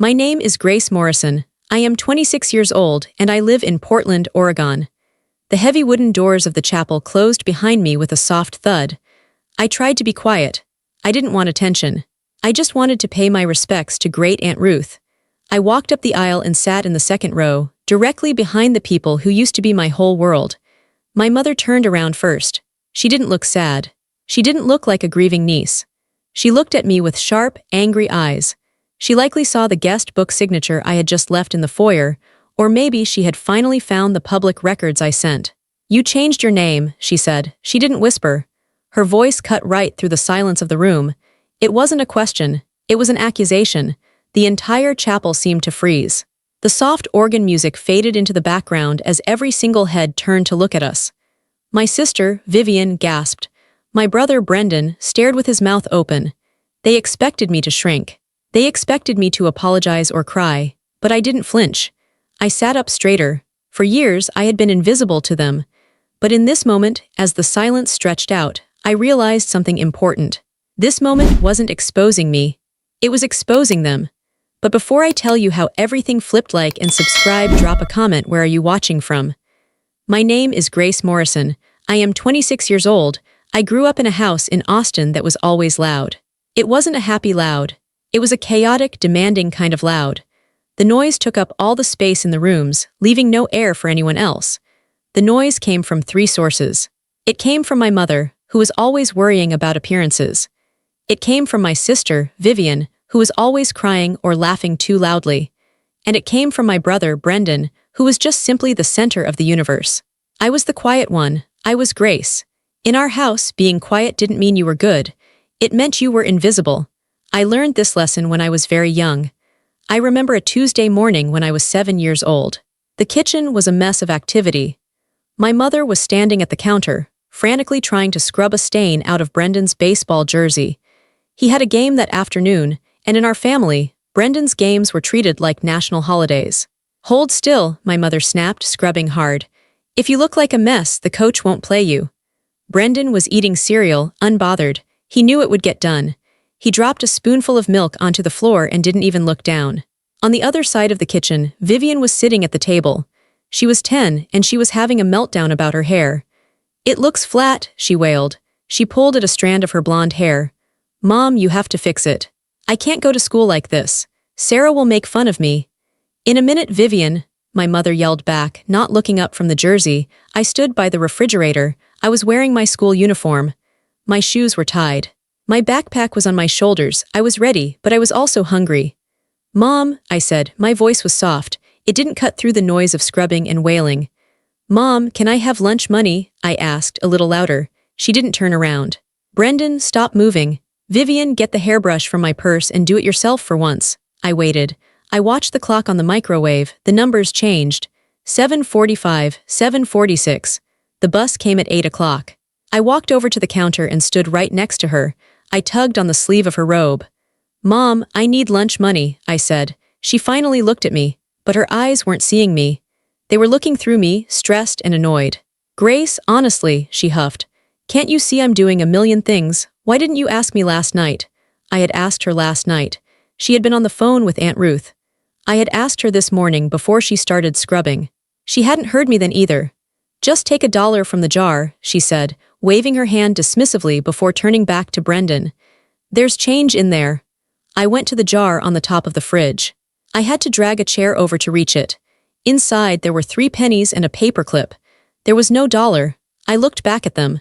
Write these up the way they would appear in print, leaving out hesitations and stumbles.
My name is Grace Morrison. I am 26 years old and I live in Portland, Oregon. The heavy wooden doors of the chapel closed behind me with a soft thud. I tried to be quiet. I didn't want attention. I just wanted to pay my respects to Great Aunt Ruth. I walked up the aisle and sat in the second row, directly behind the people who used to be my whole world. My mother turned around first. She didn't look sad. She didn't look like a grieving niece. She looked at me with sharp, angry eyes. She likely saw the guest book signature I had just left in the foyer, or maybe she had finally found the public records I sent. "You changed your name," she said. She didn't whisper. Her voice cut right through the silence of the room. It wasn't a question. It was an accusation. The entire chapel seemed to freeze. The soft organ music faded into the background as every single head turned to look at us. My sister, Vivian, gasped. My brother, Brendan, stared with his mouth open. They expected me to shrink. They expected me to apologize or cry, but I didn't flinch. I sat up straighter. For years, I had been invisible to them. But in this moment, as the silence stretched out, I realized something important. This moment wasn't exposing me. It was exposing them. But before I tell you how everything flipped, like and subscribe, drop a comment. Where are you watching from? My name is Grace Morrison. I am 26 years old. I grew up in a house in Austin that was always loud. It wasn't a happy loud. It was a chaotic, demanding kind of loud. The noise took up all the space in the rooms, leaving no air for anyone else. The noise came from three sources. It came from my mother, who was always worrying about appearances. It came from my sister, Vivian, who was always crying or laughing too loudly. And it came from my brother, Brendan, who was just simply the center of the universe. I was the quiet one. I was Grace. In our house, being quiet didn't mean you were good. It meant you were invisible. I learned this lesson when I was very young. I remember a Tuesday morning when I was 7 years old. The kitchen was a mess of activity. My mother was standing at the counter, frantically trying to scrub a stain out of Brendan's baseball jersey. He had a game that afternoon, and in our family, Brendan's games were treated like national holidays. "Hold still," my mother snapped, scrubbing hard. "If you look like a mess, the coach won't play you." Brendan was eating cereal, unbothered. He knew it would get done. He dropped a spoonful of milk onto the floor and didn't even look down. On the other side of the kitchen, Vivian was sitting at the table. She was 10, and she was having a meltdown about her hair. "It looks flat," she wailed. She pulled at a strand of her blonde hair. "Mom, you have to fix it. I can't go to school like this. Sarah will make fun of me." "In a minute, Vivian," my mother yelled back, not looking up from the jersey. I stood by the refrigerator. I was wearing my school uniform. My shoes were tied. My backpack was on my shoulders. I was ready, but I was also hungry. "Mom," I said. My voice was soft. It didn't cut through the noise of scrubbing and wailing. "Mom, can I have lunch money?" I asked, a little louder. She didn't turn around. "Brendan, stop moving. Vivian, get the hairbrush from my purse and do it yourself for once." I waited. I watched the clock on the microwave. The numbers changed. 7:45, 7:46. The bus came at 8 o'clock. I walked over to the counter and stood right next to her. I tugged on the sleeve of her robe. "Mom, I need lunch money," I said. She finally looked at me, but her eyes weren't seeing me. They were looking through me, stressed and annoyed. "Grace, honestly," she huffed. "Can't you see I'm doing a million things? Why didn't you ask me last night?" I had asked her last night. She had been on the phone with Aunt Ruth. I had asked her this morning before she started scrubbing. She hadn't heard me then either. "Just take $1 from the jar," she said, waving her hand dismissively before turning back to Brendan. "There's change in there." I went to the jar on the top of the fridge. I had to drag a chair over to reach it. Inside, there were 3 pennies and a paperclip. There was no dollar. I looked back at them.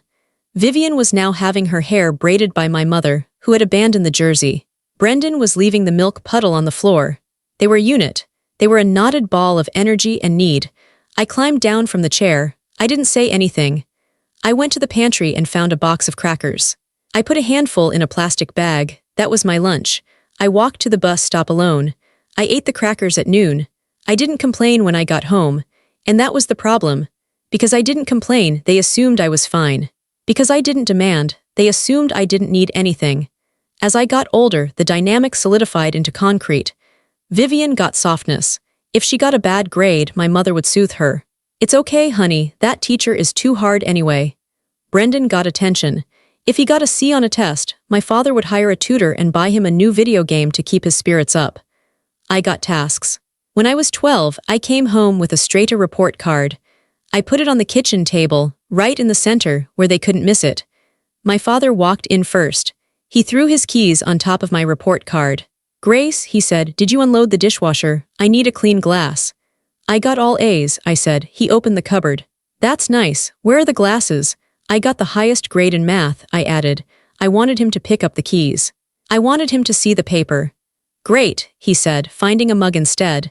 Vivian was now having her hair braided by my mother, who had abandoned the jersey. Brendan was leaving the milk puddle on the floor. They were a unit. They were a knotted ball of energy and need. I climbed down from the chair. I didn't say anything. I went to the pantry and found a box of crackers. I put a handful in a plastic bag. That was my lunch. I walked to the bus stop alone. I ate the crackers at noon. I didn't complain when I got home. And that was the problem. Because I didn't complain, they assumed I was fine. Because I didn't demand, they assumed I didn't need anything. As I got older, the dynamic solidified into concrete. Vivian got softness. If she got a bad grade, my mother would soothe her. "It's okay, honey, that teacher is too hard anyway." Brendan got attention. If he got a C on a test, my father would hire a tutor and buy him a new video game to keep his spirits up. I got tasks. When I was 12, I came home with a straighter report card. I put it on the kitchen table, right in the center, where they couldn't miss it. My father walked in first. He threw his keys on top of my report card. "Grace," he said, "did you unload the dishwasher? I need a clean glass." "I got all A's," I said. He opened the cupboard. "That's nice. Where are the glasses?" "I got the highest grade in math," I added. I wanted him to pick up the keys. I wanted him to see the paper. "Great," he said, finding a mug instead.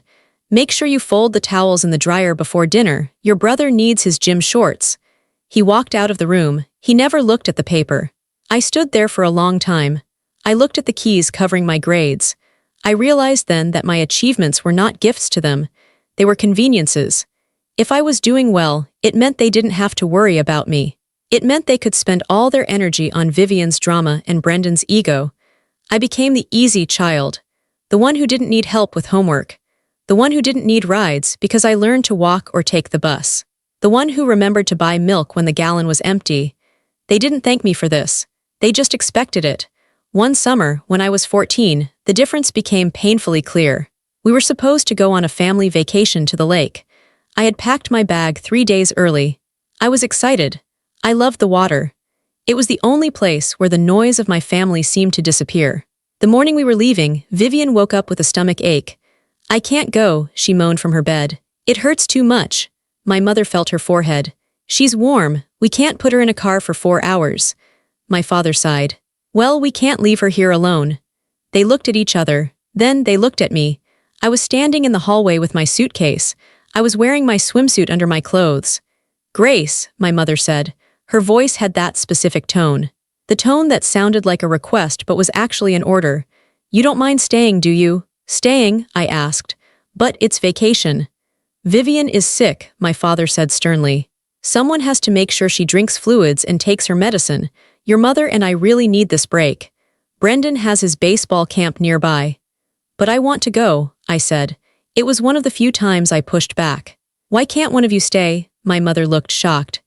"Make sure you fold the towels in the dryer before dinner. Your brother needs his gym shorts." He walked out of the room. He never looked at the paper. I stood there for a long time. I looked at the keys covering my grades. I realized then that my achievements were not gifts to them. They were conveniences. If I was doing well, it meant they didn't have to worry about me. It meant they could spend all their energy on Vivian's drama and Brendan's ego. I became the easy child, the one who didn't need help with homework, the one who didn't need rides because I learned to walk or take the bus, the one who remembered to buy milk when the gallon was empty. They didn't thank me for this. They just expected it. One summer, when I was 14, the difference became painfully clear. We were supposed to go on a family vacation to the lake. I had packed my bag 3 days early. I was excited. I loved the water. It was the only place where the noise of my family seemed to disappear. The morning we were leaving, Vivian woke up with a stomach ache. "I can't go," she moaned from her bed. "It hurts too much." My mother felt her forehead. "She's warm. We can't put her in a car for 4 hours. My father sighed. "Well, we can't leave her here alone." They looked at each other. Then they looked at me. I was standing in the hallway with my suitcase. I was wearing my swimsuit under my clothes. "Grace," my mother said. Her voice had that specific tone. The tone that sounded like a request but was actually an order. "You don't mind staying, do you?" "Staying?" I asked. "But it's vacation." "Vivian is sick," my father said sternly. "Someone has to make sure she drinks fluids and takes her medicine. Your mother and I really need this break. Brendan has his baseball camp nearby." "But I want to go," I said. It was one of the few times I pushed back. "Why can't one of you stay?" My mother looked shocked.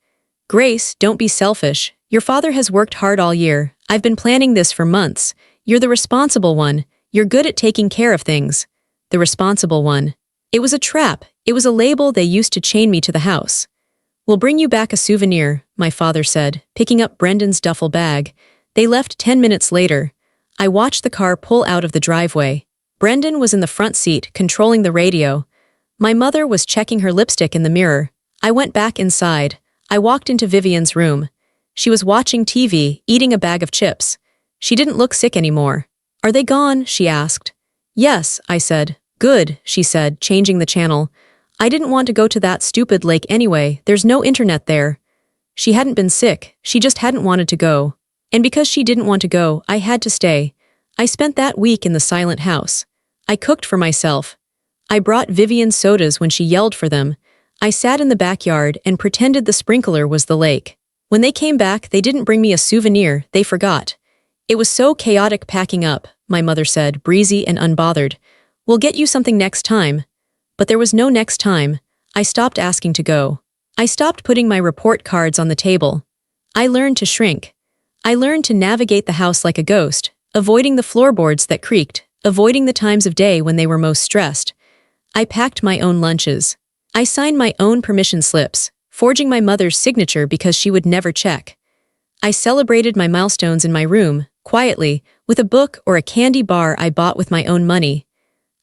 "Grace, don't be selfish. Your father has worked hard all year. I've been planning this for months. You're the responsible one. You're good at taking care of things." The responsible one. It was a trap. It was a label they used to chain me to the house. "We'll bring you back a souvenir," my father said, picking up Brendan's duffel bag. They left 10 minutes later. I watched the car pull out of the driveway. Brendan was in the front seat, controlling the radio. My mother was checking her lipstick in the mirror. I went back inside. I walked into Vivian's room. She was watching TV, eating a bag of chips. She didn't look sick anymore. "Are they gone?" she asked. "Yes," I said. "Good," she said, changing the channel. "I didn't want to go to that stupid lake anyway. There's no internet there." She hadn't been sick. She just hadn't wanted to go. And because she didn't want to go, I had to stay. I spent that week in the silent house. I cooked for myself. I brought Vivian sodas when she yelled for them. I sat in the backyard and pretended the sprinkler was the lake. When they came back, they didn't bring me a souvenir. They forgot. "It was so chaotic packing up," my mother said, breezy and unbothered. "We'll get you something next time." But there was no next time. I stopped asking to go. I stopped putting my report cards on the table. I learned to shrink. I learned to navigate the house like a ghost, avoiding the floorboards that creaked, avoiding the times of day when they were most stressed. I packed my own lunches. I signed my own permission slips, forging my mother's signature because she would never check. I celebrated my milestones in my room, quietly, with a book or a candy bar I bought with my own money.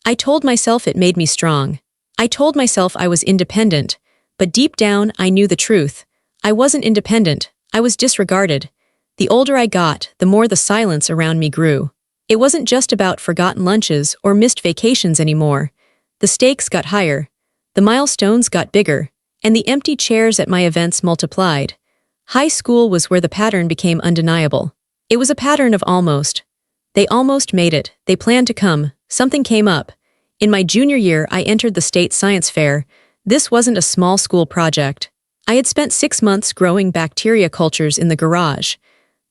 I told myself it made me strong. I told myself I was independent, but deep down I knew the truth. I wasn't independent. I was disregarded. The older I got, the more the silence around me grew. It wasn't just about forgotten lunches or missed vacations anymore. The stakes got higher. The milestones got bigger, and the empty chairs at my events multiplied. High school was where the pattern became undeniable. It was a pattern of almost. They almost made it. They planned to come. Something came up. In my junior year, I entered the state science fair. This wasn't a small school project. I had spent 6 months growing bacteria cultures in the garage.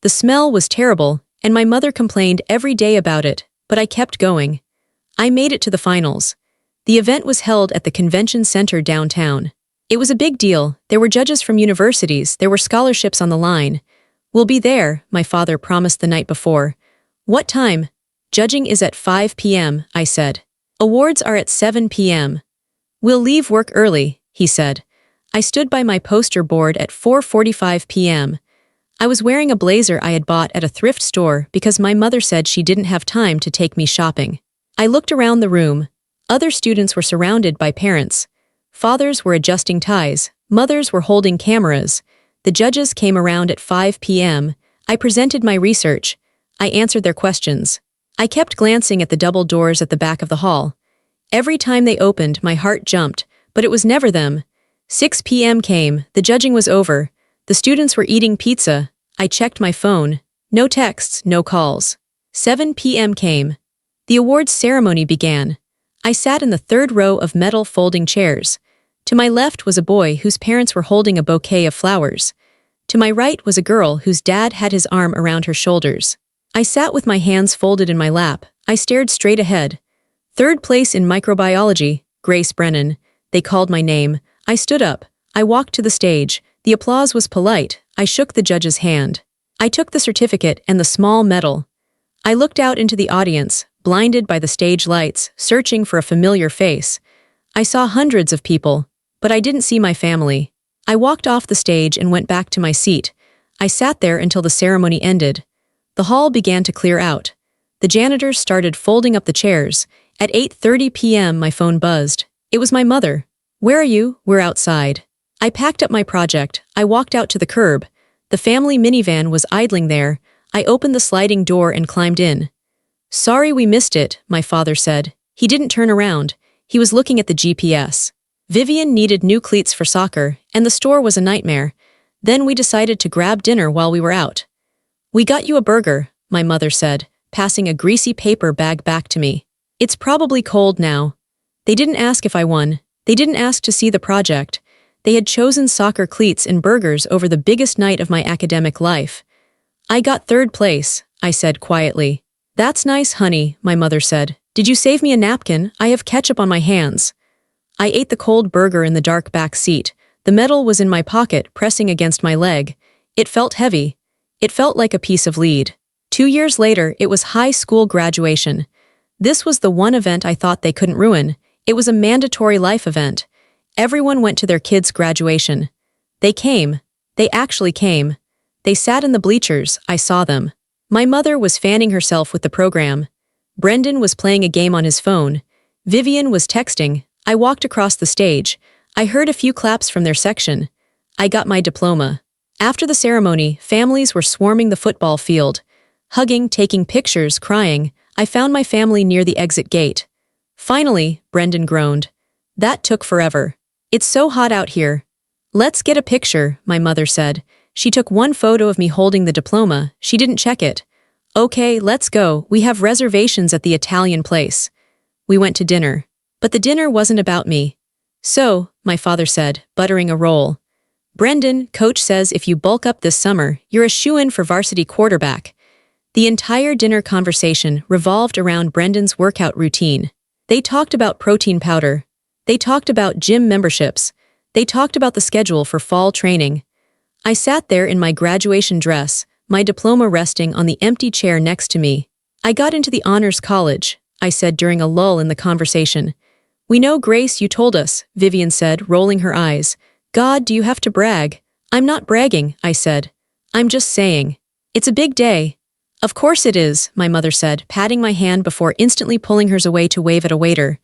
The smell was terrible, and my mother complained every day about it, but I kept going. I made it to the finals. The event was held at the convention center downtown. It was a big deal. There were judges from universities. There were scholarships on the line. "We'll be there," my father promised the night before. "What time?" "Judging is at 5 p.m., I said. Awards are at 7 p.m. We'll leave work early, he said. I stood by my poster board at 4:45 p.m. I was wearing a blazer I had bought at a thrift store because my mother said she didn't have time to take me shopping. I looked around the room. Other students were surrounded by parents. Fathers were adjusting ties. Mothers were holding cameras. The judges came around at 5 p.m. I presented my research. I answered their questions. I kept glancing at the double doors at the back of the hall. Every time they opened, my heart jumped, but it was never them. 6 p.m. came, the judging was over. The students were eating pizza. I checked my phone. No texts, no calls. 7 p.m. came. The awards ceremony began. I sat in the third row of metal folding chairs. To my left was a boy whose parents were holding a bouquet of flowers. To my right was a girl whose dad had his arm around her shoulders. I sat with my hands folded in my lap. I stared straight ahead. Third place in microbiology, Grace Brennan. They called my name. I stood up. I walked to the stage. The applause was polite. I shook the judge's hand. I took the certificate and the small medal. I looked out into the audience, blinded by the stage lights, searching for a familiar face. I saw hundreds of people, but I didn't see my family. I walked off the stage and went back to my seat. I sat there until the ceremony ended. The hall began to clear out. The janitors started folding up the chairs. At 8:30 p.m. my phone buzzed. It was my mother. "Where are you?" "We're outside." I packed up my project. I walked out to the curb. The family minivan was idling there. I opened the sliding door and climbed in. "Sorry we missed it," my father said. He didn't turn around. He was looking at the GPS. Vivian needed new cleats for soccer, and the store was a nightmare. Then we decided to grab dinner while we were out. "We got you a burger," my mother said, passing a greasy paper bag back to me. "It's probably cold now." They didn't ask if I won. They didn't ask to see the project. They had chosen soccer cleats and burgers over the biggest night of my academic life. "I got third place," I said quietly. "That's nice, honey," my mother said. "Did you save me a napkin? I have ketchup on my hands." I ate the cold burger in the dark back seat. The medal was in my pocket, pressing against my leg. It felt heavy. It felt like a piece of lead. 2 years later, it was high school graduation. This was the one event I thought they couldn't ruin. It was a mandatory life event. Everyone went to their kids' graduation. They came. They actually came. They sat in the bleachers. I saw them. My mother was fanning herself with the program. Brendan was playing a game on his phone. Vivian was texting. I walked across the stage. I heard a few claps from their section. I got my diploma. After the ceremony, families were swarming the football field. Hugging, taking pictures, crying. I found my family near the exit gate. "Finally," Brendan groaned. "That took forever. It's so hot out here." "Let's get a picture," my mother said. She took one photo of me holding the diploma. She didn't check it. "Okay, let's go. We have reservations at the Italian place." We went to dinner. But the dinner wasn't about me. "So," my father said, buttering a roll. "Brendan, coach says if you bulk up this summer, you're a shoo-in for varsity quarterback." The entire dinner conversation revolved around Brendan's workout routine. They talked about protein powder. They talked about gym memberships. They talked about the schedule for fall training. I sat there in my graduation dress, my diploma resting on the empty chair next to me. "I got into the honors college," I said during a lull in the conversation. "We know, Grace, you told us," Vivian said, rolling her eyes. "God, do you have to brag?" "I'm not bragging," I said. "I'm just saying. It's a big day." "Of course it is," my mother said, patting my hand before instantly pulling hers away to wave at a waiter.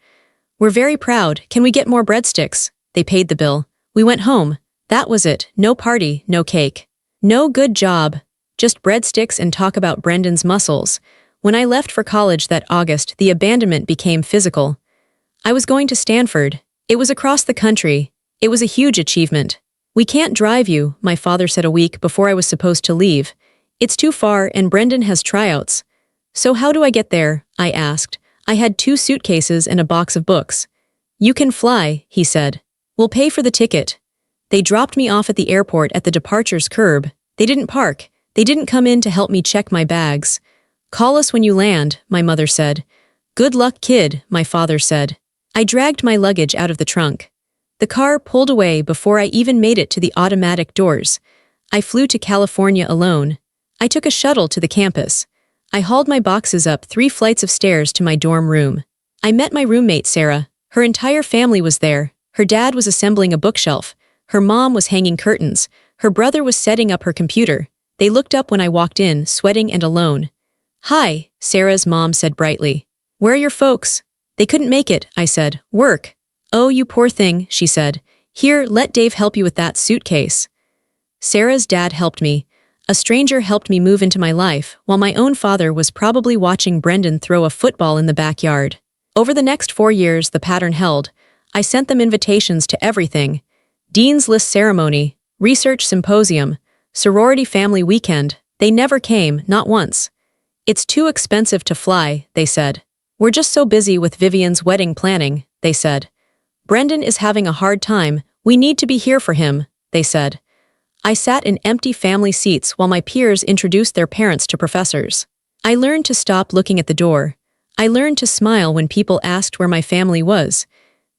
"We're very proud. Can we get more breadsticks?" They paid the bill. We went home. That was it. No party, no cake. No good job. Just breadsticks and talk about Brendan's muscles. When I left for college that August, the abandonment became physical. I was going to Stanford. It was across the country. It was a huge achievement. "We can't drive you," my father said a week before I was supposed to leave. "It's too far and Brendan has tryouts." "So how do I get there?" I asked. I had 2 suitcases and a box of books. "You can fly," he said. "We'll pay for the ticket." They dropped me off at the airport at the departures curb. They didn't park. They didn't come in to help me check my bags. "Call us when you land," my mother said. "Good luck, kid," my father said. I dragged my luggage out of the trunk. The car pulled away before I even made it to the automatic doors. I flew to California alone. I took a shuttle to the campus. I hauled my boxes up 3 flights of stairs to my dorm room. I met my roommate, Sarah. Her entire family was there. Her dad was assembling a bookshelf. Her mom was hanging curtains. Her brother was setting up her computer. They looked up when I walked in, sweating and alone. "Hi," Sarah's mom said brightly. "Where are your folks?" "They couldn't make it," I said. "Work." "Oh, you poor thing," she said. "Here, let Dave help you with that suitcase." Sarah's dad helped me. A stranger helped me move into my life, while my own father was probably watching Brendan throw a football in the backyard. Over the next 4 years, the pattern held. I sent them invitations to everything. Dean's List ceremony, research symposium, sorority family weekend. They never came, not once. "It's too expensive to fly," they said. "We're just so busy with Vivian's wedding planning," they said. "Brendan is having a hard time. We need to be here for him," they said. I sat in empty family seats while my peers introduced their parents to professors. I learned to stop looking at the door. I learned to smile when people asked where my family was.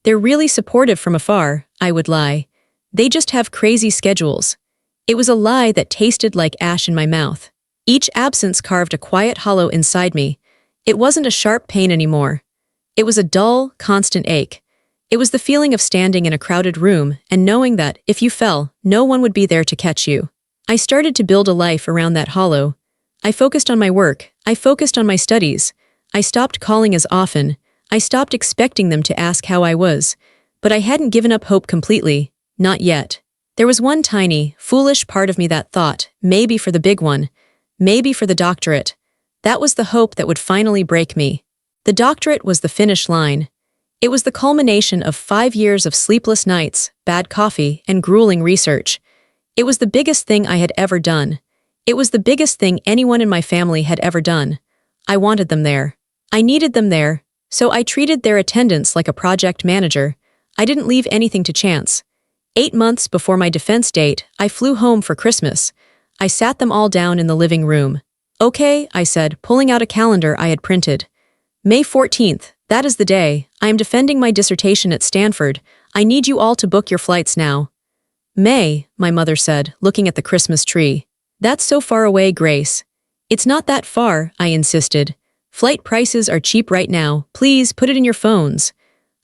"They're really supportive from afar," I would lie. "They just have crazy schedules." It was a lie that tasted like ash in my mouth. Each absence carved a quiet hollow inside me. It wasn't a sharp pain anymore. It was a dull, constant ache. It was the feeling of standing in a crowded room and knowing that, if you fell, no one would be there to catch you. I started to build a life around that hollow. I focused on my work. I focused on my studies. I stopped calling as often. I stopped expecting them to ask how I was. But I hadn't given up hope completely. Not yet. There was one tiny, foolish part of me that thought, maybe for the big one. Maybe for the doctorate. That was the hope that would finally break me. The doctorate was the finish line. It was the culmination of 5 years of sleepless nights, bad coffee, and grueling research. It was the biggest thing I had ever done. It was the biggest thing anyone in my family had ever done. I wanted them there. I needed them there, so I treated their attendance like a project manager. I didn't leave anything to chance. 8 months before my defense date, I flew home for Christmas. I sat them all down in the living room. "Okay," I said, pulling out a calendar I had printed. "May 14th, that is the day. I am defending my dissertation at Stanford. I need you all to book your flights now." "May," my mother said, looking at the Christmas tree. "That's so far away, Grace." "It's not that far," I insisted. "Flight prices are cheap right now. Please put it in your phones."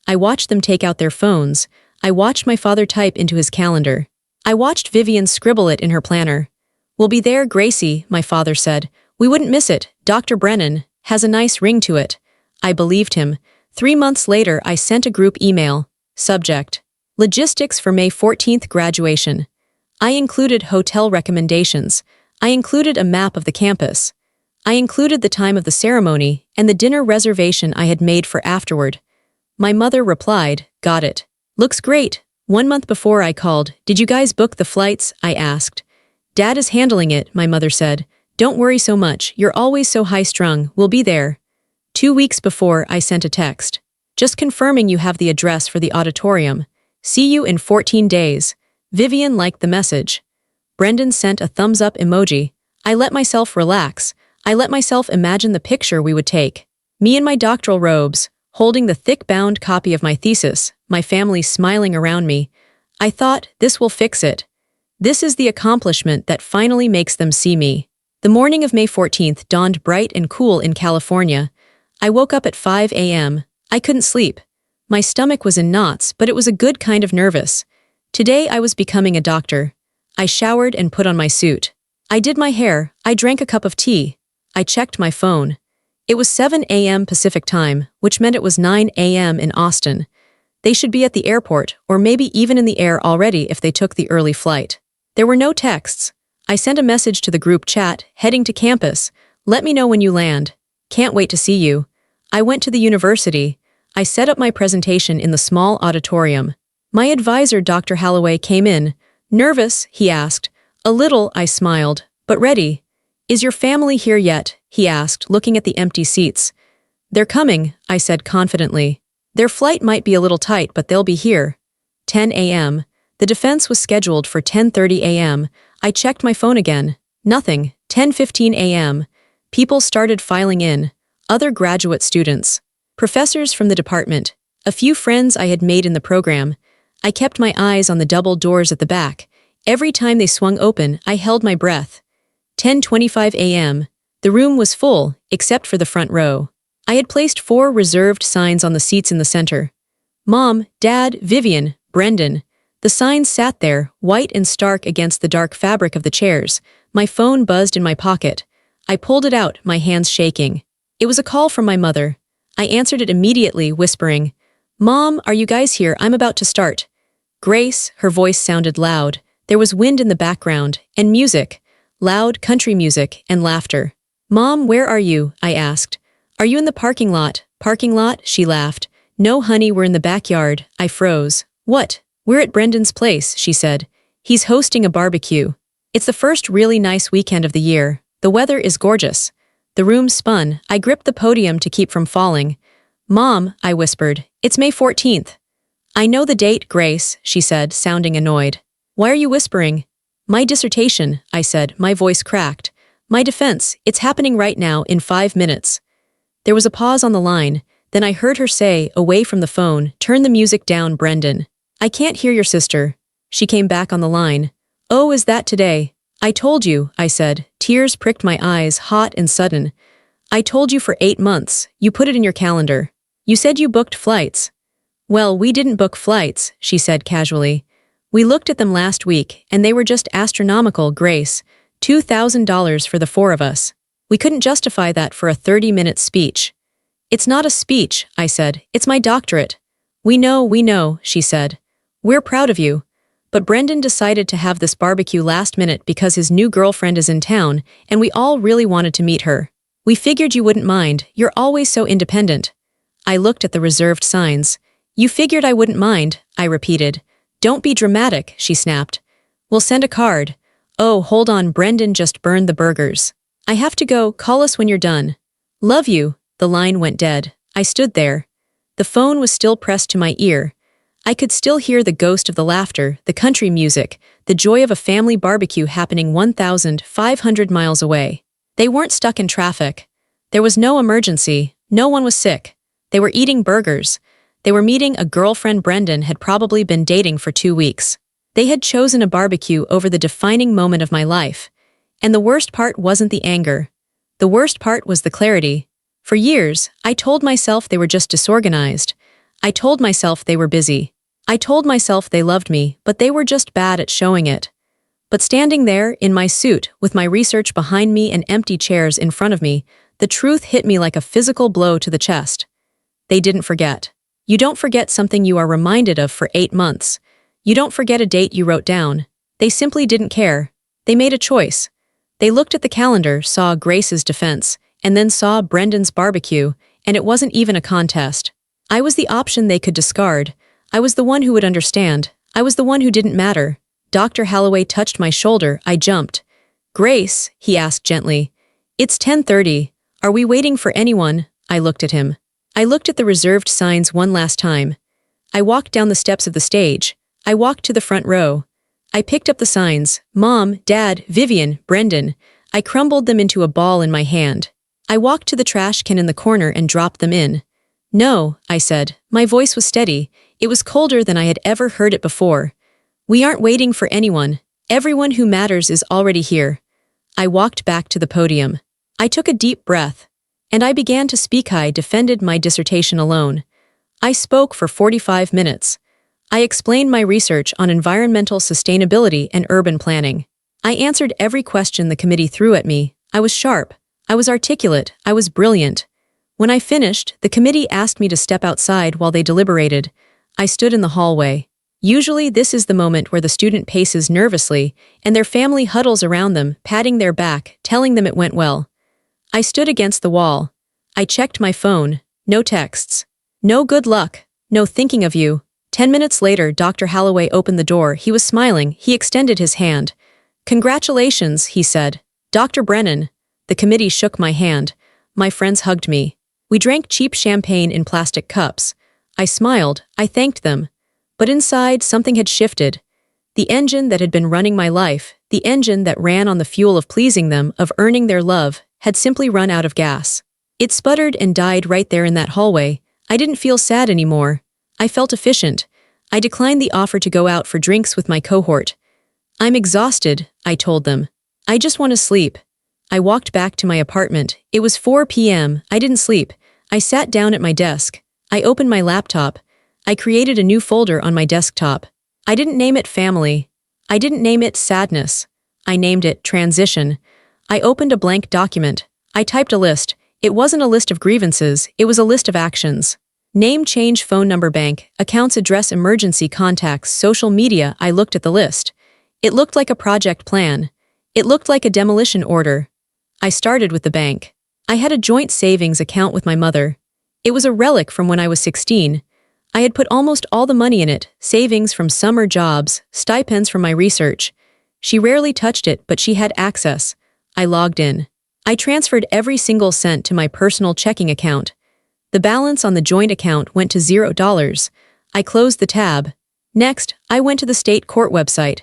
I watched them take out their phones. I watched my father type into his calendar. I watched Vivian scribble it in her planner. "We'll be there, Gracie," my father said. "We wouldn't miss it. Dr. Brennan has a nice ring to it." I believed him. 3 months later, I sent a group email. Subject: Logistics for May 14th graduation. I included hotel recommendations. I included a map of the campus. I included the time of the ceremony and the dinner reservation I had made for afterward. My mother replied, "Got it. Looks great." 1 month before I called, "Did you guys book the flights?" I asked. "Dad is handling it," my mother said. "Don't worry so much. You're always so high-strung. We'll be there." 2 weeks before, I sent a text. "Just confirming you have the address for the auditorium. See you in 14 days. Vivian liked the message. Brendan sent a thumbs-up emoji. I let myself relax. I let myself imagine the picture we would take. Me in my doctoral robes, holding the thick-bound copy of my thesis, my family smiling around me. I thought, this will fix it. This is the accomplishment that finally makes them see me. The morning of May 14th dawned bright and cool in California. I woke up at 5 a.m. I couldn't sleep. My stomach was in knots, but it was a good kind of nervous. Today I was becoming a doctor. I showered and put on my suit. I did my hair. I drank a cup of tea. I checked my phone. It was 7 a.m. Pacific time, which meant it was 9 a.m. in Austin. They should be at the airport, or maybe even in the air already if they took the early flight. There were no texts. I sent a message to the group chat, heading to campus. "Let me know when you land. Can't wait to see you." I went to the university. I set up my presentation in the small auditorium. My advisor, Dr. Holloway, came in. "Nervous?" he asked. "A little," I smiled, "but ready." "Is your family here yet?" he asked, looking at the empty seats. "They're coming," I said confidently. "Their flight might be a little tight, but they'll be here." 10 a.m. The defense was scheduled for 10:30 a.m. I checked my phone again. Nothing. 10:15 a.m. People started filing in. Other graduate students. Professors from the department. A few friends I had made in the program. I kept my eyes on the double doors at the back. Every time they swung open, I held my breath. 10:25 a.m. The room was full, except for the front row. I had placed 4 reserved signs on the seats in the center. Mom, Dad, Vivian, Brendan. The signs sat there, white and stark against the dark fabric of the chairs. My phone buzzed in my pocket. I pulled it out, my hands shaking. It was a call from my mother. I answered it immediately, whispering, "Mom, are you guys here? I'm about to start." Grace, her voice sounded loud. There was wind in the background, and music. Loud country music, and laughter. "Mom, where are you?" I asked. "Are you in the parking lot?" "Parking lot?" She laughed. "No, honey, we're in the backyard." I froze. "What?" "We're at Brendan's place," she said. "He's hosting a barbecue. It's the first really nice weekend of the year. The weather is gorgeous." The room spun. I gripped the podium to keep from falling. "Mom," I whispered, "it's May 14th. "I know the date, Grace," she said, sounding annoyed. "Why are you whispering?" "My dissertation," I said, my voice cracked. "My defense, it's happening right now, in 5 minutes." There was a pause on the line, then I heard her say, away from the phone, "Turn the music down, Brendan. I can't hear your sister." She came back on the line. "Oh, is that today?" "I told you," I said. Tears pricked my eyes, hot and sudden. "I told you for 8 months. You put it in your calendar. You said you booked flights." "Well, we didn't book flights," she said casually. "We looked at them last week, and they were just astronomical, Grace. $2,000 for the 4 of us. We couldn't justify that for a 30-minute speech." "It's not a speech," I said. "It's my doctorate." We know," she said. "We're proud of you." But Brendan decided to have this barbecue last minute because his new girlfriend is in town, and we all really wanted to meet her. "We figured you wouldn't mind. You're always so independent." I looked at the reserved signs. "You figured I wouldn't mind," I repeated. "Don't be dramatic," she snapped. "We'll send a card." "Oh, hold on, Brendan just burned the burgers. I have to go, call us when you're done." "Love you." The line went dead. I stood there. The phone was still pressed to my ear. I could still hear the ghost of the laughter, the country music, the joy of a family barbecue happening 1,500 miles away. They weren't stuck in traffic. There was no emergency. No one was sick. They were eating burgers. They were meeting a girlfriend Brendan had probably been dating for 2 weeks. They had chosen a barbecue over the defining moment of my life. And the worst part wasn't the anger. The worst part was the clarity. For years, I told myself they were just disorganized. I told myself they were busy. I told myself they loved me, but they were just bad at showing it. But standing there, in my suit, with my research behind me and empty chairs in front of me, the truth hit me like a physical blow to the chest. They didn't forget. You don't forget something you are reminded of for 8 months. You don't forget a date you wrote down. They simply didn't care. They made a choice. They looked at the calendar, saw Grace's defense, and then saw Brendan's barbecue, and it wasn't even a contest. I was the option they could discard. I was the one who would understand. I was the one who didn't matter. Dr. Holloway touched my shoulder. I jumped. "Grace," he asked gently. "It's 10:30. Are we waiting for anyone?" I looked at him. I looked at the reserved signs one last time. I walked down the steps of the stage. I walked to the front row. I picked up the signs. Mom, Dad, Vivian, Brendan. I crumbled them into a ball in my hand. I walked to the trash can in the corner and dropped them in. "No," I said. My voice was steady. It was colder than I had ever heard it before. "We aren't waiting for anyone. Everyone who matters is already here." I walked back to the podium. I took a deep breath. And I began to speak. I defended my dissertation alone. I spoke for 45 minutes. I explained my research on environmental sustainability and urban planning. I answered every question the committee threw at me. I was sharp. I was articulate. I was brilliant. When I finished, the committee asked me to step outside while they deliberated. I stood in the hallway. Usually this is the moment where the student paces nervously, and their family huddles around them, patting their back, telling them it went well. I stood against the wall. I checked my phone. No texts. No good luck. No thinking of you. 10 minutes later, Dr. Holloway opened the door. He was smiling. He extended his hand. "Congratulations," he said. "Dr. Brennan." The committee shook my hand. My friends hugged me. We drank cheap champagne in plastic cups. I smiled. I thanked them. But inside, something had shifted. The engine that had been running my life, the engine that ran on the fuel of pleasing them, of earning their love, had simply run out of gas. It sputtered and died right there in that hallway. I didn't feel sad anymore. I felt efficient. I declined the offer to go out for drinks with my cohort. "I'm exhausted," I told them. "I just want to sleep." I walked back to my apartment. It was 4 p.m. I didn't sleep. I sat down at my desk. I opened my laptop. I created a new folder on my desktop. I didn't name it family. I didn't name it sadness. I named it transition. I opened a blank document. I typed a list. It wasn't a list of grievances, it was a list of actions. Name, change, phone number, bank, accounts, address, emergency contacts, social media. I looked at the list. It looked like a project plan. It looked like a demolition order. I started with the bank. I had a joint savings account with my mother. It was a relic from when I was 16. I had put almost all the money in it, savings from summer jobs, stipends from my research. She rarely touched it, but she had access. I logged in. I transferred every single cent to my personal checking account. The balance on the joint account went to $0. I closed the tab. Next, I went to the state court website.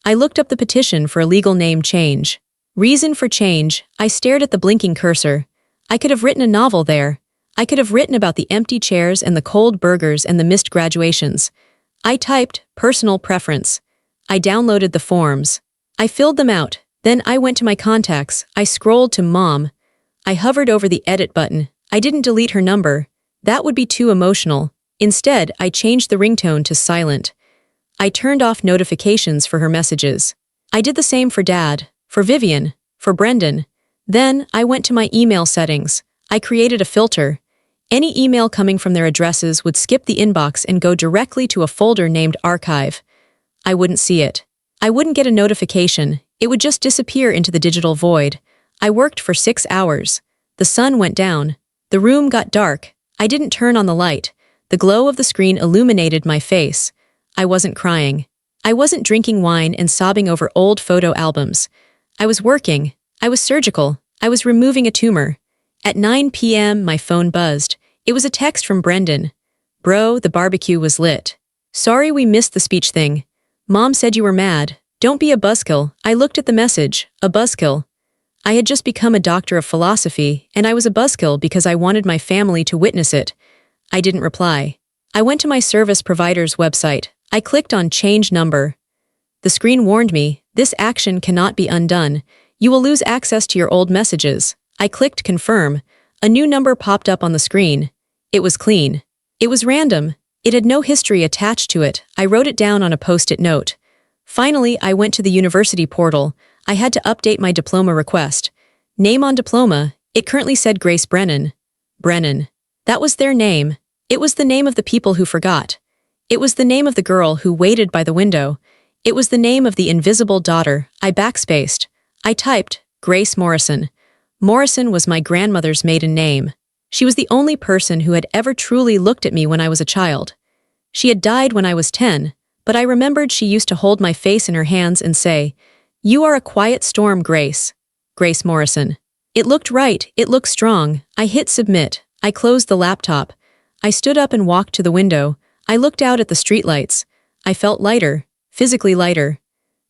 I looked up the petition for a legal name change. Reason for change, I stared at the blinking cursor. I could have written a novel there. I could have written about the empty chairs and the cold burgers and the missed graduations. I typed, personal preference. I downloaded the forms. I filled them out. Then I went to my contacts. I scrolled to Mom. I hovered over the edit button. I didn't delete her number. That would be too emotional. Instead, I changed the ringtone to silent. I turned off notifications for her messages. I did the same for Dad, for Vivian, for Brendan. Then, I went to my email settings. I created a filter. Any email coming from their addresses would skip the inbox and go directly to a folder named Archive. I wouldn't see it. I wouldn't get a notification. It would just disappear into the digital void. I worked for 6 hours. The sun went down. The room got dark. I didn't turn on the light. The glow of the screen illuminated my face. I wasn't crying. I wasn't drinking wine and sobbing over old photo albums. I was working. I was surgical. I was removing a tumor. At 9 p.m., my phone buzzed. It was a text from Brendan. Bro, the barbecue was lit. Sorry we missed the speech thing. Mom said you were mad. Don't be a buzzkill. I looked at the message. A buzzkill. I had just become a doctor of philosophy, and I was a buzzkill because I wanted my family to witness it. I didn't reply. I went to my service provider's website. I clicked on Change Number. The screen warned me, this action cannot be undone. You will lose access to your old messages. I clicked Confirm. A new number popped up on the screen. It was clean. It was random. It had no history attached to it. I wrote it down on a post-it note. Finally, I went to the university portal. I had to update my diploma request. Name on diploma, it currently said Grace Brennan. Brennan. That was their name. It was the name of the people who forgot. It was the name of the girl who waited by the window. It was the name of the invisible daughter. I backspaced. I typed, Grace Morrison. Morrison was my grandmother's maiden name. She was the only person who had ever truly looked at me when I was a child. She had died when I was 10, but I remembered she used to hold my face in her hands and say, You are a quiet storm, Grace. Grace Morrison. It looked right, it looked strong. I hit submit. I closed the laptop. I stood up and walked to the window. I looked out at the streetlights. I felt lighter, physically lighter.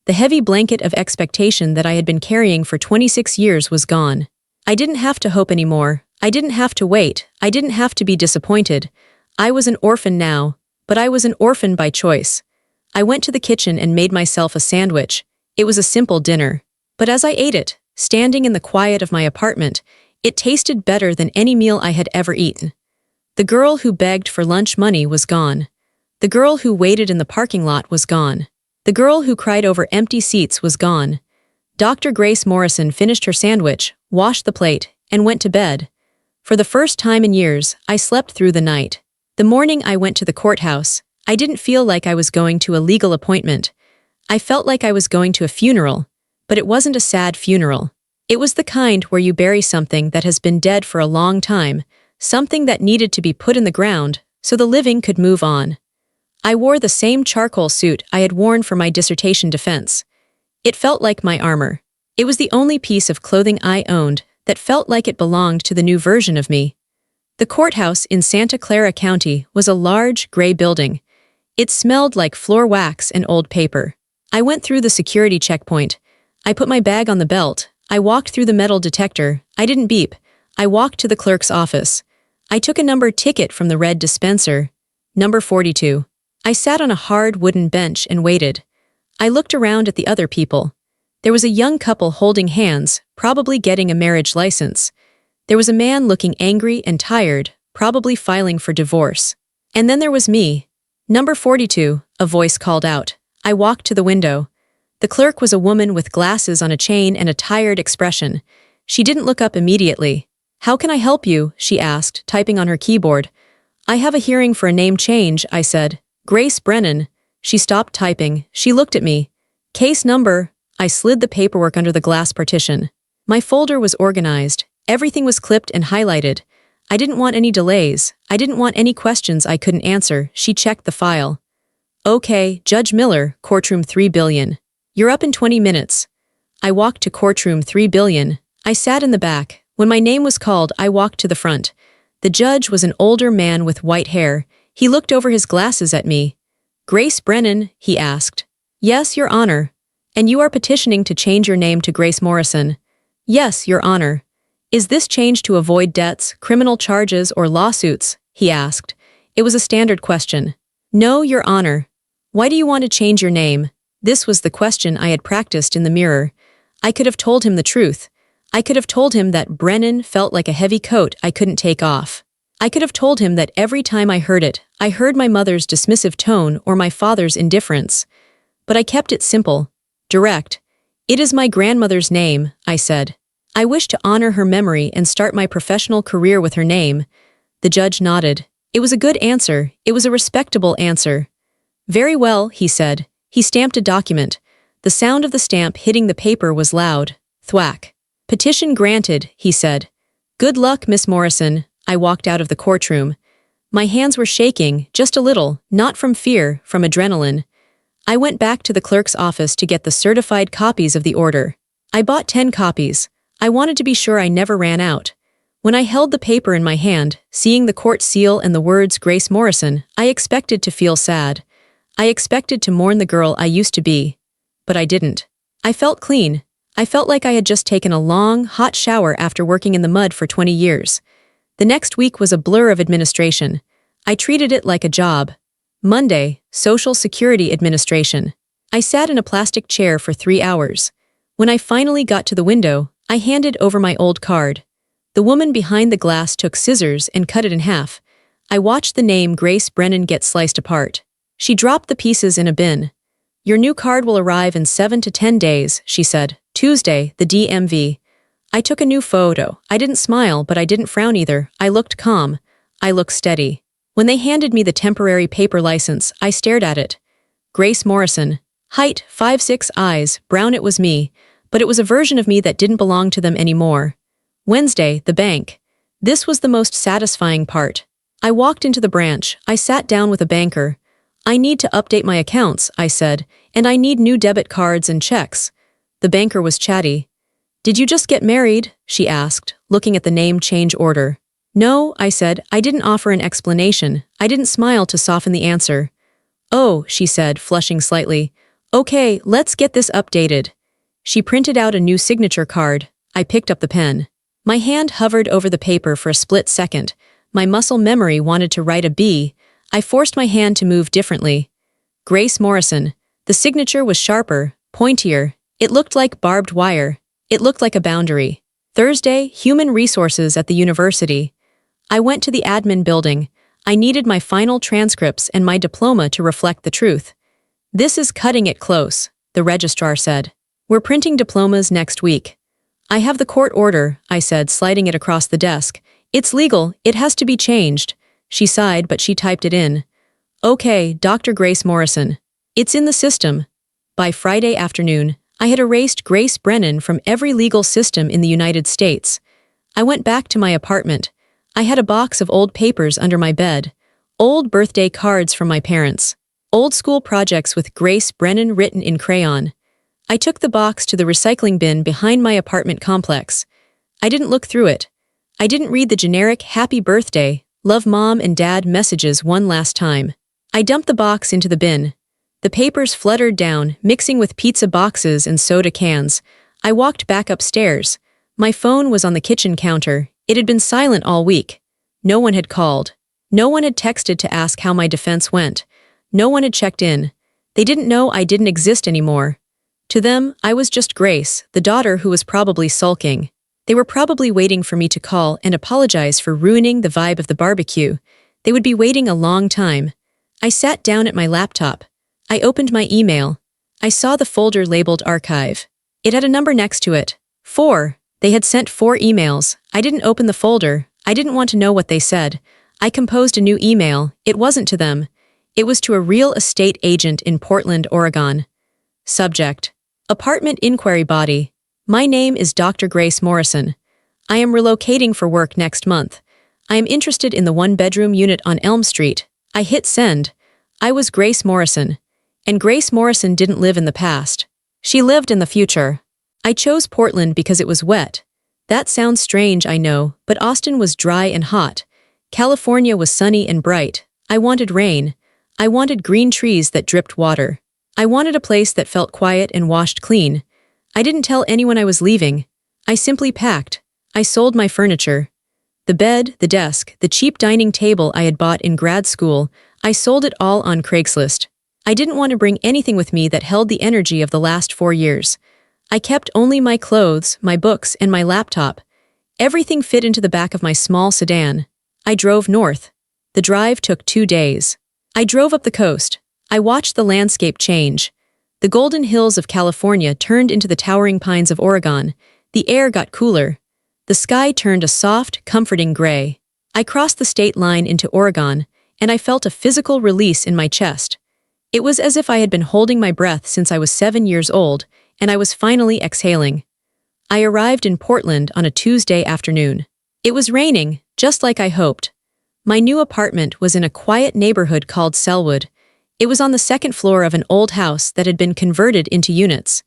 The heavy blanket of expectation that I had been carrying for 26 years was gone. I didn't have to hope anymore. I didn't have to wait. I didn't have to be disappointed. I was an orphan now, but I was an orphan by choice. I went to the kitchen and made myself a sandwich. It was a simple dinner. But as I ate it, standing in the quiet of my apartment, it tasted better than any meal I had ever eaten. The girl who begged for lunch money was gone. The girl who waited in the parking lot was gone. The girl who cried over empty seats was gone. Dr. Grace Morrison finished her sandwich, washed the plate, and went to bed. For the first time in years, I slept through the night. The morning I went to the courthouse, I didn't feel like I was going to a legal appointment. I felt like I was going to a funeral, but it wasn't a sad funeral. It was the kind where you bury something that has been dead for a long time, something that needed to be put in the ground so the living could move on. I wore the same charcoal suit I had worn for my dissertation defense. It felt like my armor. It was the only piece of clothing I owned that felt like it belonged to the new version of me. The courthouse in Santa Clara County was a large, gray building. It smelled like floor wax and old paper. I went through the security checkpoint. I put my bag on the belt. I walked through the metal detector. I didn't beep. I walked to the clerk's office. I took a numbered ticket from the red dispenser. Number 42. I sat on a hard wooden bench and waited. I looked around at the other people. There was a young couple holding hands, probably getting a marriage license. There was a man looking angry and tired, probably filing for divorce. And then there was me. Number 42, a voice called out. I walked to the window. The clerk was a woman with glasses on a chain and a tired expression. She didn't look up immediately. How can I help you? She asked, typing on her keyboard. I have a hearing for a name change, I said. Grace Brennan. She stopped typing. She looked at me. Case number. I slid the paperwork under the glass partition. My folder was organized. Everything was clipped and highlighted. I didn't want any delays. I didn't want any questions I couldn't answer. She checked the file. Okay, Judge Miller, courtroom 3 billion. You're up in 20 minutes. I walked to courtroom 3 billion. I sat in the back. When my name was called, I walked to the front. The judge was an older man with white hair. He looked over his glasses at me. Grace Brennan, he asked. Yes, Your Honor. And you are petitioning to change your name to Grace Morrison. Yes, Your Honor. Is this change to avoid debts, criminal charges, or lawsuits? He asked. It was a standard question. No, Your Honor. Why do you want to change your name? This was the question I had practiced in the mirror. I could have told him the truth. I could have told him that Brennan felt like a heavy coat I couldn't take off. I could have told him that every time I heard it, I heard my mother's dismissive tone or my father's indifference. But I kept it simple, direct. It is my grandmother's name, I said. I wish to honor her memory and start my professional career with her name. The judge nodded. It was a good answer. It was a respectable answer. Very well, he said. He stamped a document. The sound of the stamp hitting the paper was loud. Thwack. Petition granted, he said. Good luck, Miss Morrison. I walked out of the courtroom. My hands were shaking, just a little, not from fear, from adrenaline. I went back to the clerk's office to get the certified copies of the order. I bought 10 copies. I wanted to be sure I never ran out. When I held the paper in my hand, seeing the court seal and the words Grace Morrison, I expected to feel sad. I expected to mourn the girl I used to be. But I didn't. I felt clean. I felt like I had just taken a long, hot shower after working in the mud for 20 years. The next week was a blur of administration. I treated it like a job. Monday, Social Security Administration. I sat in a plastic chair for 3 hours. When I finally got to the window, I handed over my old card. The woman behind the glass took scissors and cut it in half. I watched the name Grace Brennan get sliced apart. She dropped the pieces in a bin. Your new card will arrive in 7 to 10 days, she said. Tuesday, the DMV. I took a new photo. I didn't smile, but I didn't frown either. I looked calm. I looked steady. When they handed me the temporary paper license, I stared at it. Grace Morrison. Height, 5'6", eyes, brown. It was me, but it was a version of me that didn't belong to them anymore. Wednesday, the bank. This was the most satisfying part. I walked into the branch. I sat down with a banker. I need to update my accounts, I said, and I need new debit cards and checks. The banker was chatty. Did you just get married? She asked, looking at the name change order. No, I said. I didn't offer an explanation. I didn't smile to soften the answer. Oh, she said, flushing slightly. Okay, let's get this updated. She printed out a new signature card. I picked up the pen. My hand hovered over the paper for a split second. My muscle memory wanted to write a B. I forced my hand to move differently. Grace Morrison. The signature was sharper, pointier. It looked like barbed wire. It looked like a boundary. Thursday, Human Resources at the university. I went to the admin building. I needed my final transcripts and my diploma to reflect the truth. This is cutting it close, the registrar said. We're printing diplomas next week. I have the court order, I said, sliding it across the desk. It's legal, it has to be changed. She sighed, but she typed it in. Okay, Dr. Grace Morrison. It's in the system. By Friday afternoon, I had erased Grace Brennan from every legal system in the United States. I went back to my apartment. I had a box of old papers under my bed, old birthday cards from my parents, old school projects with Grace Brennan written in crayon. I took the box to the recycling bin behind my apartment complex. I didn't look through it. I didn't read the generic happy birthday, love mom and dad messages one last time. I dumped the box into the bin. The papers fluttered down, mixing with pizza boxes and soda cans. I walked back upstairs. My phone was on the kitchen counter. It had been silent all week. No one had called. No one had texted to ask how my defense went. No one had checked in. They didn't know I didn't exist anymore. To them, I was just Grace, the daughter who was probably sulking. They were probably waiting for me to call and apologize for ruining the vibe of the barbecue. They would be waiting a long time. I sat down at my laptop. I opened my email. I saw the folder labeled Archive. It had a number next to it. 4. They had sent 4 emails. I didn't open the folder. I didn't want to know what they said. I composed a new email. It wasn't to them. It was to a real estate agent in Portland, Oregon. Subject: Apartment Inquiry Body. My name is Dr. Grace Morrison. I am relocating for work next month. I am interested in the 1-bedroom unit on Elm Street. I hit send. I was Grace Morrison. And Grace Morrison didn't live in the past. She lived in the future. I chose Portland because it was wet. That sounds strange, I know, but Austin was dry and hot. California was sunny and bright. I wanted rain. I wanted green trees that dripped water. I wanted a place that felt quiet and washed clean. I didn't tell anyone I was leaving. I simply packed. I sold my furniture. The bed, the desk, the cheap dining table I had bought in grad school, I sold it all on Craigslist. I didn't want to bring anything with me that held the energy of the last 4 years. I kept only my clothes, my books, and my laptop. Everything fit into the back of my small sedan. I drove north. The drive took 2 days. I drove up the coast. I watched the landscape change. The golden hills of California turned into the towering pines of Oregon. The air got cooler. The sky turned a soft, comforting gray. I crossed the state line into Oregon, and I felt a physical release in my chest. It was as if I had been holding my breath since I was 7 years old, and I was finally exhaling. I arrived in Portland on a Tuesday afternoon. It was raining, just like I hoped. My new apartment was in a quiet neighborhood called Selwood. It was on the 2nd floor of an old house that had been converted into units.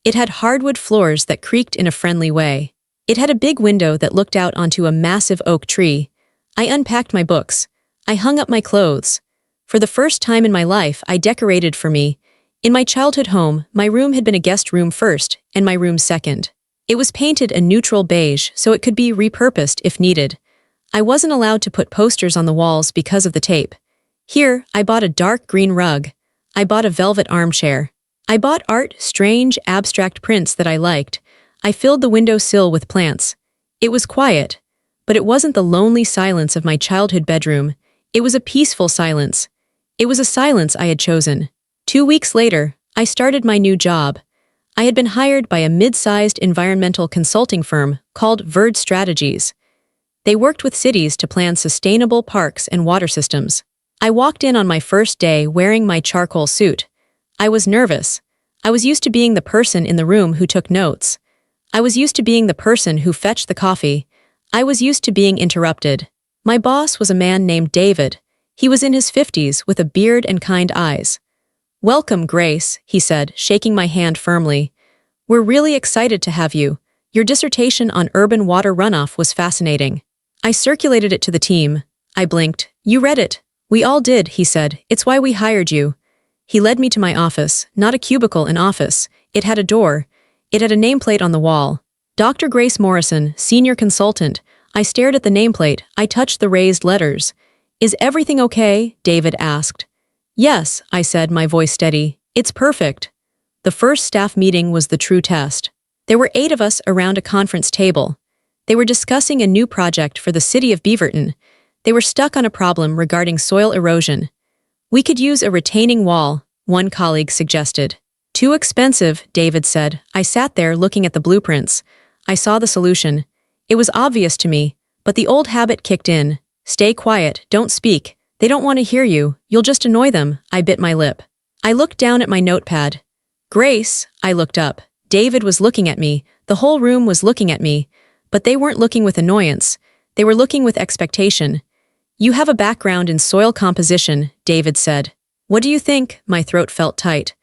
It had hardwood floors that creaked in a friendly way. It had a big window that looked out onto a massive oak tree. I unpacked my books. I hung up my clothes. For the first time in my life, I decorated for me. In my childhood home, my room had been a guest room first, and my room second. It was painted a neutral beige so it could be repurposed if needed. I wasn't allowed to put posters on the walls because of the tape. Here, I bought a dark green rug. I bought a velvet armchair. I bought art, strange, abstract prints that I liked. I filled the windowsill with plants. It was quiet, but it wasn't the lonely silence of my childhood bedroom. It was a peaceful silence. It was a silence I had chosen. 2 weeks later, I started my new job. I had been hired by a mid-sized environmental consulting firm called Verd Strategies. They worked with cities to plan sustainable parks and water systems. I walked in on my first day wearing my charcoal suit. I was nervous. I was used to being the person in the room who took notes. I was used to being the person who fetched the coffee. I was used to being interrupted. My boss was a man named David. He was in his 50s with a beard and kind eyes. "Welcome, Grace," he said, shaking my hand firmly. "We're really excited to have you. Your dissertation on urban water runoff was fascinating." I circulated it to the team. I blinked. "You read it." "We all did," he said. "It's why we hired you." He led me to my office, not a cubicle, an office. It had a door. It had a nameplate on the wall. Dr. Grace Morrison, Senior Consultant. I stared at the nameplate. I touched the raised letters. "Is everything okay?" David asked. "Yes," I said, my voice steady. "It's perfect." The first staff meeting was the true test. There were 8 of us around a conference table. They were discussing a new project for the city of Beaverton. They were stuck on a problem regarding soil erosion. "We could use a retaining wall," one colleague suggested. "Too expensive," David said. I sat there looking at the blueprints. I saw the solution. It was obvious to me, but the old habit kicked in. "Stay quiet, don't speak. They don't want to hear you, you'll just annoy them." I bit my lip. I looked down at my notepad. "Grace," I looked up. David was looking at me. The whole room was looking at me. But they weren't looking with annoyance. They were looking with expectation. "You have a background in soil composition," David said. "What do you think?" My throat felt tight.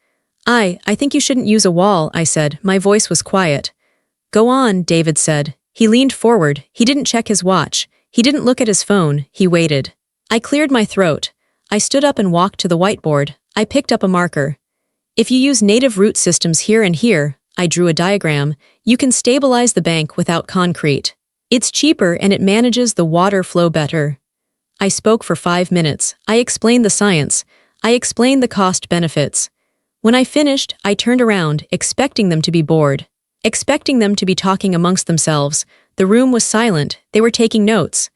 I think you shouldn't use a wall," I said. My voice was quiet. "Go on," David said. He leaned forward. He didn't check his watch. He didn't look at his phone. He waited. I cleared my throat. I stood up and walked to the whiteboard. I picked up a marker. "If you use native root systems here and here," I drew a diagram, "you can stabilize the bank without concrete. It's cheaper and it manages the water flow better." I spoke for 5 minutes. I explained the science. I explained the cost benefits. When I finished, I turned around, expecting them to be bored. expecting them to be talking amongst themselves. The room was silent. They were taking notes.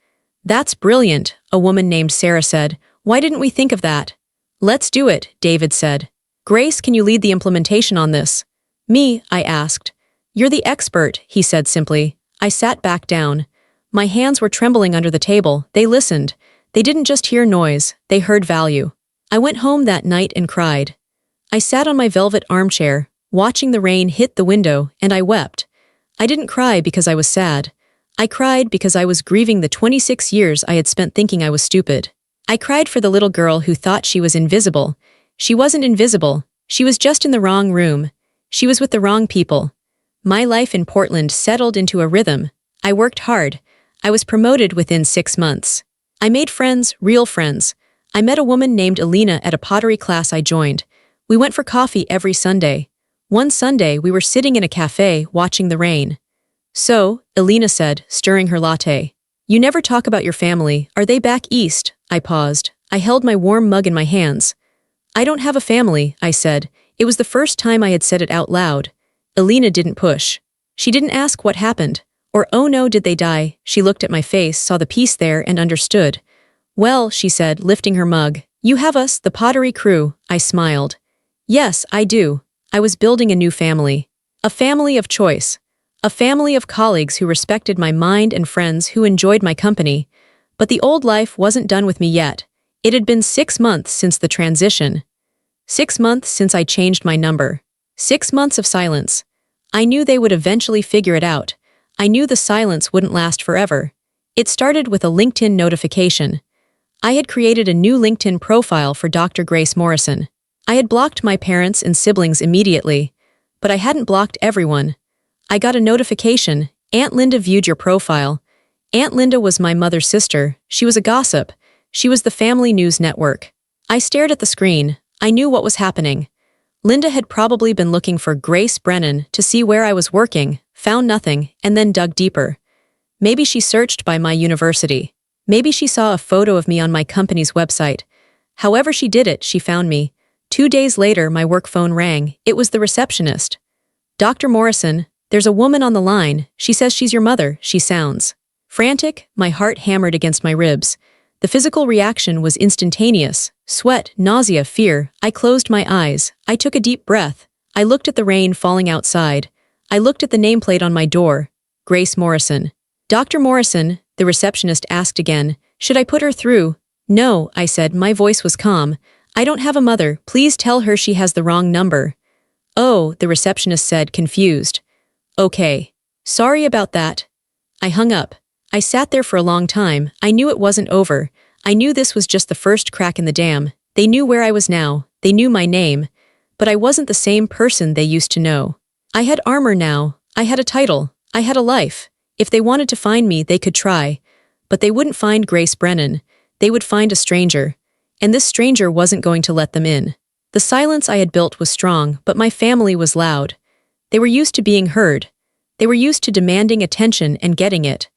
"That's brilliant," a woman named Sarah said. "Why didn't we think of that?" "Let's do it," David said. "Grace, can you lead the implementation on this?" "Me?" I asked. "You're the expert," he said simply. I sat back down. My hands were trembling under the table. They listened. They didn't just hear noise, they heard value. I went home that night and cried. I sat on my velvet armchair, watching the rain hit the window, and I wept. I didn't cry because I was sad. I cried because I was grieving the 26 years I had spent thinking I was stupid. I cried for the little girl who thought she was invisible. She wasn't invisible. She was just in the wrong room. She was with the wrong people. My life in Portland settled into a rhythm. I worked hard. I was promoted within 6 months. I made friends, real friends. I met a woman named Alina at a pottery class I joined. We went for coffee every Sunday. One Sunday, we were sitting in a cafe watching the rain. "So," Alina said, stirring her latte. "You never talk about your family. Are they back east?" I paused. I held my warm mug in my hands. "I don't have a family," I said. It was the first time I had said it out loud. Alina didn't push. She didn't ask what happened. Or, "Oh no, did they die?" She looked at my face, saw the peace there, and understood. "Well," she said, lifting her mug, "you have us, the pottery crew." I smiled. "Yes, I do. I was building a new family. A family of choice. A family of colleagues who respected my mind and friends who enjoyed my company. But the old life wasn't done with me yet. It had been 6 months since the transition. 6 months since I changed my number. 6 months of silence. I knew they would eventually figure it out. I knew the silence wouldn't last forever. It started with a LinkedIn notification. I had created a new LinkedIn profile for Dr. Grace Morrison. I had blocked my parents and siblings immediately, but I hadn't blocked everyone. I got a notification. "Aunt Linda viewed your profile." Aunt Linda was my mother's sister. She was a gossip. She was the family news network. I stared at the screen. I knew what was happening. Linda had probably been looking for Grace Brennan to see where I was working, found nothing, and then dug deeper. Maybe she searched by my university. Maybe she saw a photo of me on my company's website. However she did it, she found me. 2 days later, my work phone rang. It was the receptionist. "Dr. Morrison, there's a woman on the line. She says she's your mother," she sounds. Frantic, my heart hammered against my ribs. The physical reaction was instantaneous. Sweat, nausea, fear. I closed my eyes. I took a deep breath. I looked at the rain falling outside. I looked at the nameplate on my door. Grace Morrison. "Dr. Morrison," the receptionist asked again. "Should I put her through?" "No," I said. My voice was calm. "I don't have a mother. Please tell her she has the wrong number." "Oh," the receptionist said, confused. "Okay. Sorry about that." I hung up. I sat there for a long time. I knew it wasn't over. I knew this was just the first crack in the dam. They knew where I was now. They knew my name. But I wasn't the same person they used to know. I had armor now. I had a title. I had a life. If they wanted to find me, they could try. But they wouldn't find Grace Brennan. They would find a stranger. And this stranger wasn't going to let them in. The silence I had built was strong, but my family was loud. They were used to being heard. They were used to demanding attention and getting it.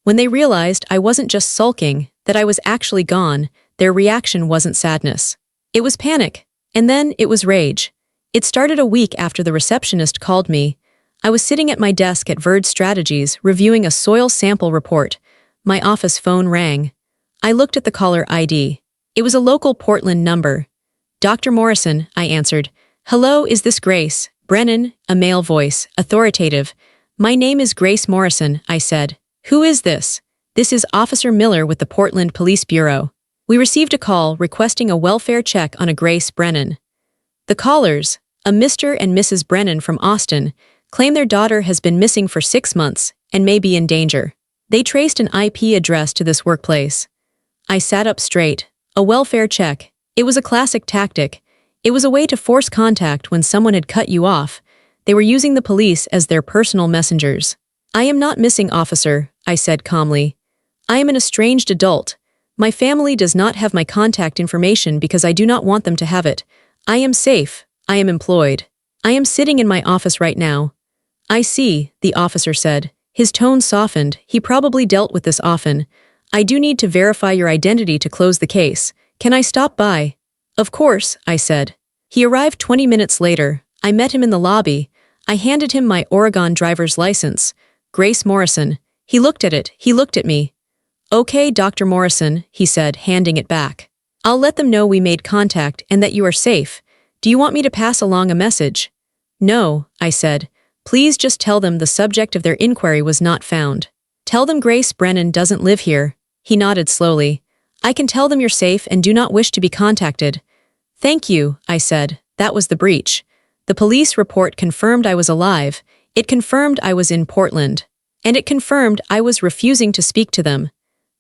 When they realized I wasn't just sulking, that I was actually gone, their reaction wasn't sadness. It was panic. And then it was rage. It started a week after the receptionist called me. I was sitting at my desk at Verd Strategies reviewing a soil sample report. My office phone rang. I looked at the caller ID. It was a local Portland number. "Dr. Morrison," I answered. "Hello, is this Grace?" "Brennan," a male voice, authoritative. "My name is Grace Morrison," I said. "Who is this?" "This is Officer Miller with the Portland Police Bureau. We received a call requesting a welfare check on a Grace Brennan." The callers, a Mr. and Mrs. Brennan from Austin, claim their daughter has been missing for 6 months and may be in danger. They traced an IP address to this workplace. I sat up straight. A welfare check. It was a classic tactic. It was a way to force contact when someone had cut you off. They were using the police as their personal messengers. "I am not missing, officer," I said calmly. "I am an estranged adult. My family does not have my contact information because I do not want them to have it. I am safe. I am employed. I am sitting in my office right now." "I see," the officer said. His tone softened. He probably dealt with this often. "I do need to verify your identity to close the case. Can I stop by?" "Of course," I said. He arrived 20 minutes later. I met him in the lobby. I handed him my Oregon driver's license. Grace Morrison. He looked at it, he looked at me. Okay, Dr. Morrison, he said, handing it back. I'll let them know we made contact and that you are safe. Do you want me to pass along a message? No, I said. Please just tell them the subject of their inquiry was not found. Tell them Grace Brennan doesn't live here. He nodded slowly. I can tell them you're safe and do not wish to be contacted. Thank you, I said. That was the breach. The police report confirmed I was alive. It confirmed I was in Portland. And it confirmed I was refusing to speak to them.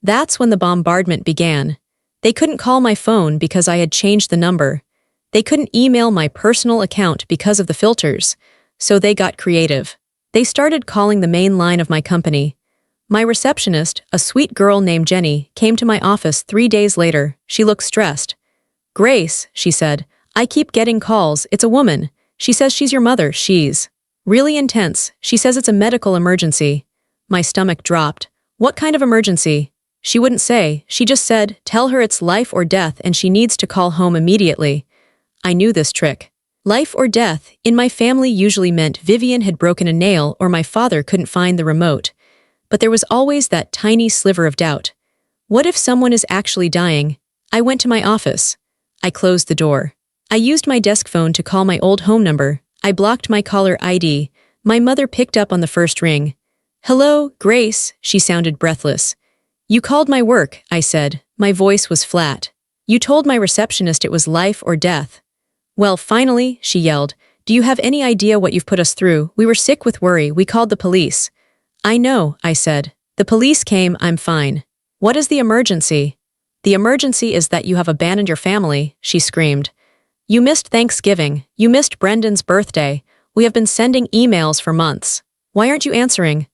That's when the bombardment began. They couldn't call my phone because I had changed the number. They couldn't email my personal account because of the filters. So they got creative. They started calling the main line of my company. My receptionist, a sweet girl named Jenny, came to my office 3 days later. She looked stressed. Grace, she said, I keep getting calls. It's a woman. She says she's your mother. She's really intense. She says it's a medical emergency. My stomach dropped. What kind of emergency? She wouldn't say. She just said, tell her it's life or death and she needs to call home immediately. I knew this trick. Life or death, in my family usually meant Vivian had broken a nail or my father couldn't find the remote. But there was always that tiny sliver of doubt. What if someone is actually dying? I went to my office. I closed the door. I used my desk phone to call my old home number. I blocked my caller ID. My mother picked up on the first ring. Hello, Grace, she sounded breathless. You called my work, I said. My voice was flat. You told my receptionist it was life or death. Well, finally, she yelled. Do you have any idea what you've put us through? We were sick with worry. We called the police. I know, I said. The police came, I'm fine. What is the emergency? The emergency is that you have abandoned your family, she screamed. You missed Thanksgiving. You missed Brendan's birthday. We have been sending emails for months. Why aren't you answering?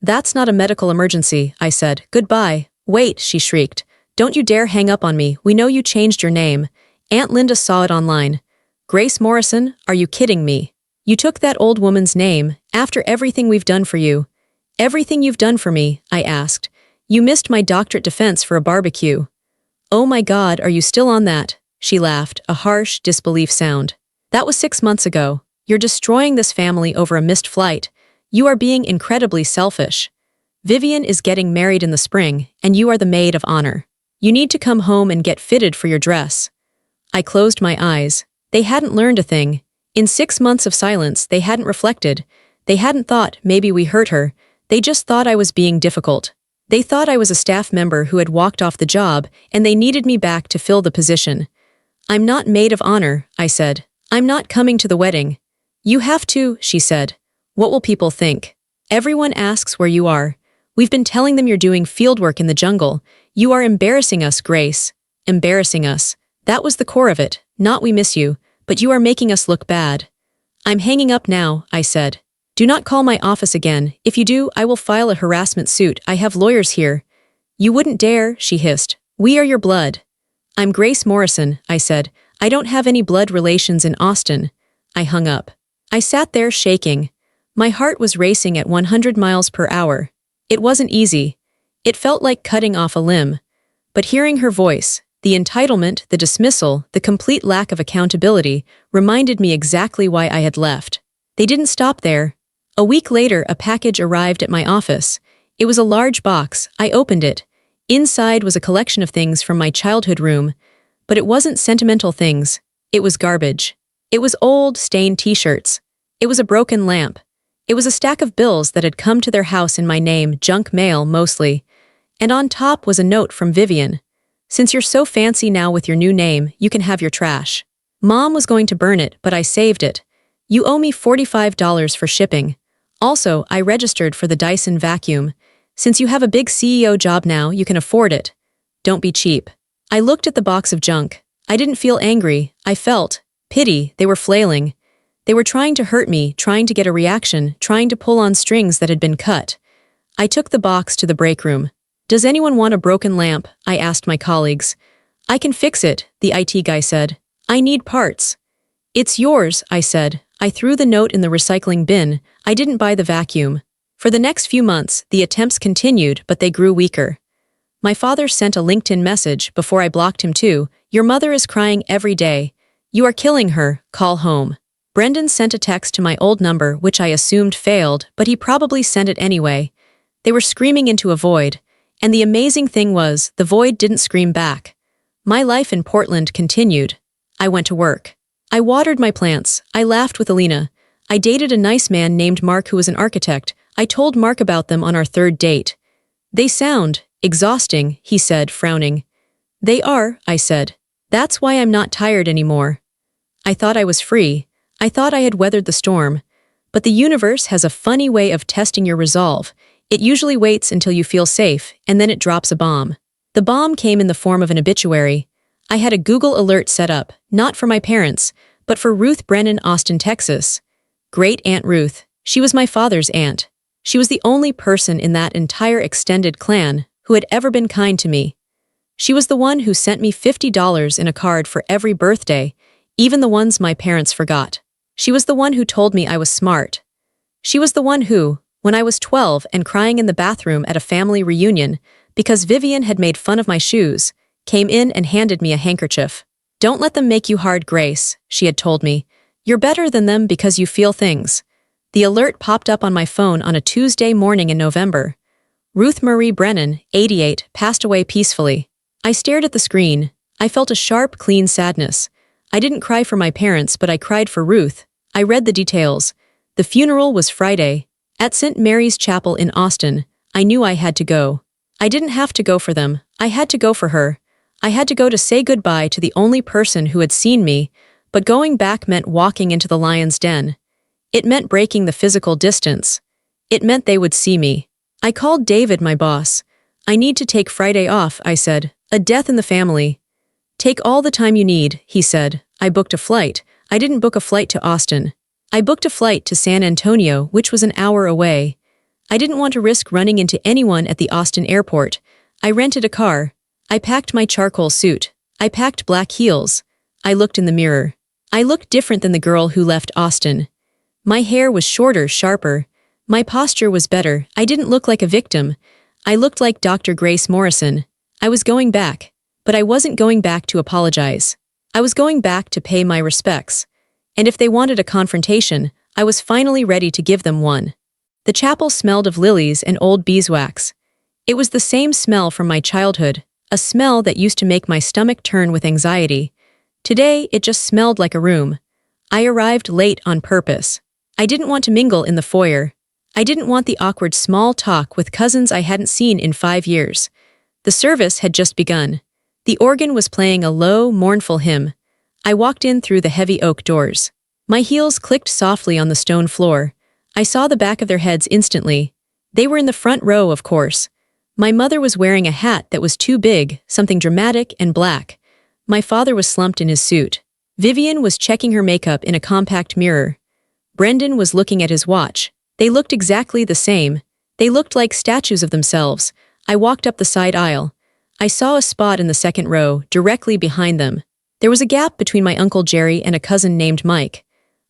That's not a medical emergency, I said. Goodbye. Wait, she shrieked. Don't you dare hang up on me. We know you changed your name. Aunt Linda saw it online. Grace Morrison, are you kidding me? You took that old woman's name, after everything we've done for you. Everything you've done for me, I asked. You missed my doctorate defense for a barbecue. Oh my God, are you still on that? She laughed, a harsh, disbelief sound. That was 6 months ago. You're destroying this family over a missed flight. You are being incredibly selfish. Vivian is getting married in the spring, and you are the maid of honor. You need to come home and get fitted for your dress. I closed my eyes. They hadn't learned a thing. In 6 months of silence, they hadn't reflected. They hadn't thought maybe we hurt her. They just thought I was being difficult. They thought I was a staff member who had walked off the job, and they needed me back to fill the position. I'm not maid of honor, I said. I'm not coming to the wedding. You have to, she said. What will people think? Everyone asks where you are. We've been telling them you're doing fieldwork in the jungle. You are embarrassing us, Grace. Embarrassing us. That was the core of it. Not we miss you, but you are making us look bad. I'm hanging up now, I said. Do not call my office again. If you do, I will file a harassment suit. I have lawyers here. You wouldn't dare, she hissed. We are your blood. I'm Grace Morrison, I said. I don't have any blood relations in Austin. I hung up. I sat there shaking. My heart was racing at 100 miles per hour. It wasn't easy. It felt like cutting off a limb. But hearing her voice, the entitlement, the dismissal, the complete lack of accountability, reminded me exactly why I had left. They didn't stop there. A week later, a package arrived at my office. It was a large box. I opened it. Inside was a collection of things from my childhood room. But it wasn't sentimental things. It was garbage. It was old, stained t-shirts. It was a broken lamp. It was a stack of bills that had come to their house in my name, junk mail mostly. And on top was a note from Vivian. Since you're so fancy now with your new name, you can have your trash. Mom was going to burn it, but I saved it. You owe me $45 for shipping. Also, I registered for the Dyson vacuum. Since you have a big CEO job now, you can afford it. Don't be cheap. I looked at the box of junk. I didn't feel angry. I felt pity. They were flailing. They were trying to hurt me, trying to get a reaction, trying to pull on strings that had been cut. I took the box to the break room. Does anyone want a broken lamp? I asked my colleagues. I can fix it, the IT guy said. I need parts. It's yours, I said. I threw the note in the recycling bin. I didn't buy the vacuum. For the next few months, the attempts continued, but they grew weaker. My father sent a LinkedIn message before I blocked him too. Your mother is crying every day. You are killing her. Call home. Brendan sent a text to my old number which I assumed failed, but he probably sent it anyway. They were screaming into a void, and the amazing thing was, the void didn't scream back. My life in Portland continued. I went to work. I watered my plants. I laughed with Alina. I dated a nice man named Mark who was an architect. I told Mark about them on our third date. They sound exhausting, he said, frowning. They are, I said. That's why I'm not tired anymore. I thought I was free. I thought I had weathered the storm. But the universe has a funny way of testing your resolve. It usually waits until you feel safe, and then it drops a bomb. The bomb came in the form of an obituary. I had a Google alert set up, not for my parents, but for Ruth Brennan, Austin, Texas. Great Aunt Ruth. She was my father's aunt. She was the only person in that entire extended clan who had ever been kind to me. She was the one who sent me $50 in a card for every birthday, even the ones my parents forgot. She was the one who told me I was smart. She was the one who, when I was 12 and crying in the bathroom at a family reunion because Vivian had made fun of my shoes, came in and handed me a handkerchief. Don't let them make you hard, Grace, she had told me. You're better than them because you feel things. The alert popped up on my phone on a Tuesday morning in November. Ruth Marie Brennan, 88, passed away peacefully. I stared at the screen. I felt a sharp, clean sadness. I didn't cry for my parents, but I cried for Ruth. I read the details. The funeral was Friday, at St. Mary's Chapel in Austin. I knew I had to go. I didn't have to go for them. I had to go for her. I had to go to say goodbye to the only person who had seen me, but going back meant walking into the lion's den. It meant breaking the physical distance. It meant they would see me. I called David, my boss. I need to take Friday off, I said. A death in the family. Take all the time you need, he said. I booked a flight. I didn't book a flight to Austin. I booked a flight to San Antonio, which was an hour away. I didn't want to risk running into anyone at the Austin airport. I rented a car. I packed my charcoal suit. I packed black heels. I looked in the mirror. I looked different than the girl who left Austin. My hair was shorter, sharper. My posture was better. I didn't look like a victim. I looked like Dr. Grace Morrison. I was going back, but I wasn't going back to apologize. I was going back to pay my respects. And if they wanted a confrontation, I was finally ready to give them one. The chapel smelled of lilies and old beeswax. It was the same smell from my childhood, a smell that used to make my stomach turn with anxiety. Today, it just smelled like a room. I arrived late on purpose. I didn't want to mingle in the foyer. I didn't want the awkward small talk with cousins I hadn't seen in 5 years. The service had just begun. The organ was playing a low, mournful hymn. I walked in through the heavy oak doors. My heels clicked softly on the stone floor. I saw the back of their heads instantly. They were in the front row, of course. My mother was wearing a hat that was too big, something dramatic and black. My father was slumped in his suit. Vivian was checking her makeup in a compact mirror. Brendan was looking at his watch. They looked exactly the same. They looked like statues of themselves. I walked up the side aisle. I saw a spot in the second row, directly behind them. There was a gap between my Uncle Jerry and a cousin named Mike.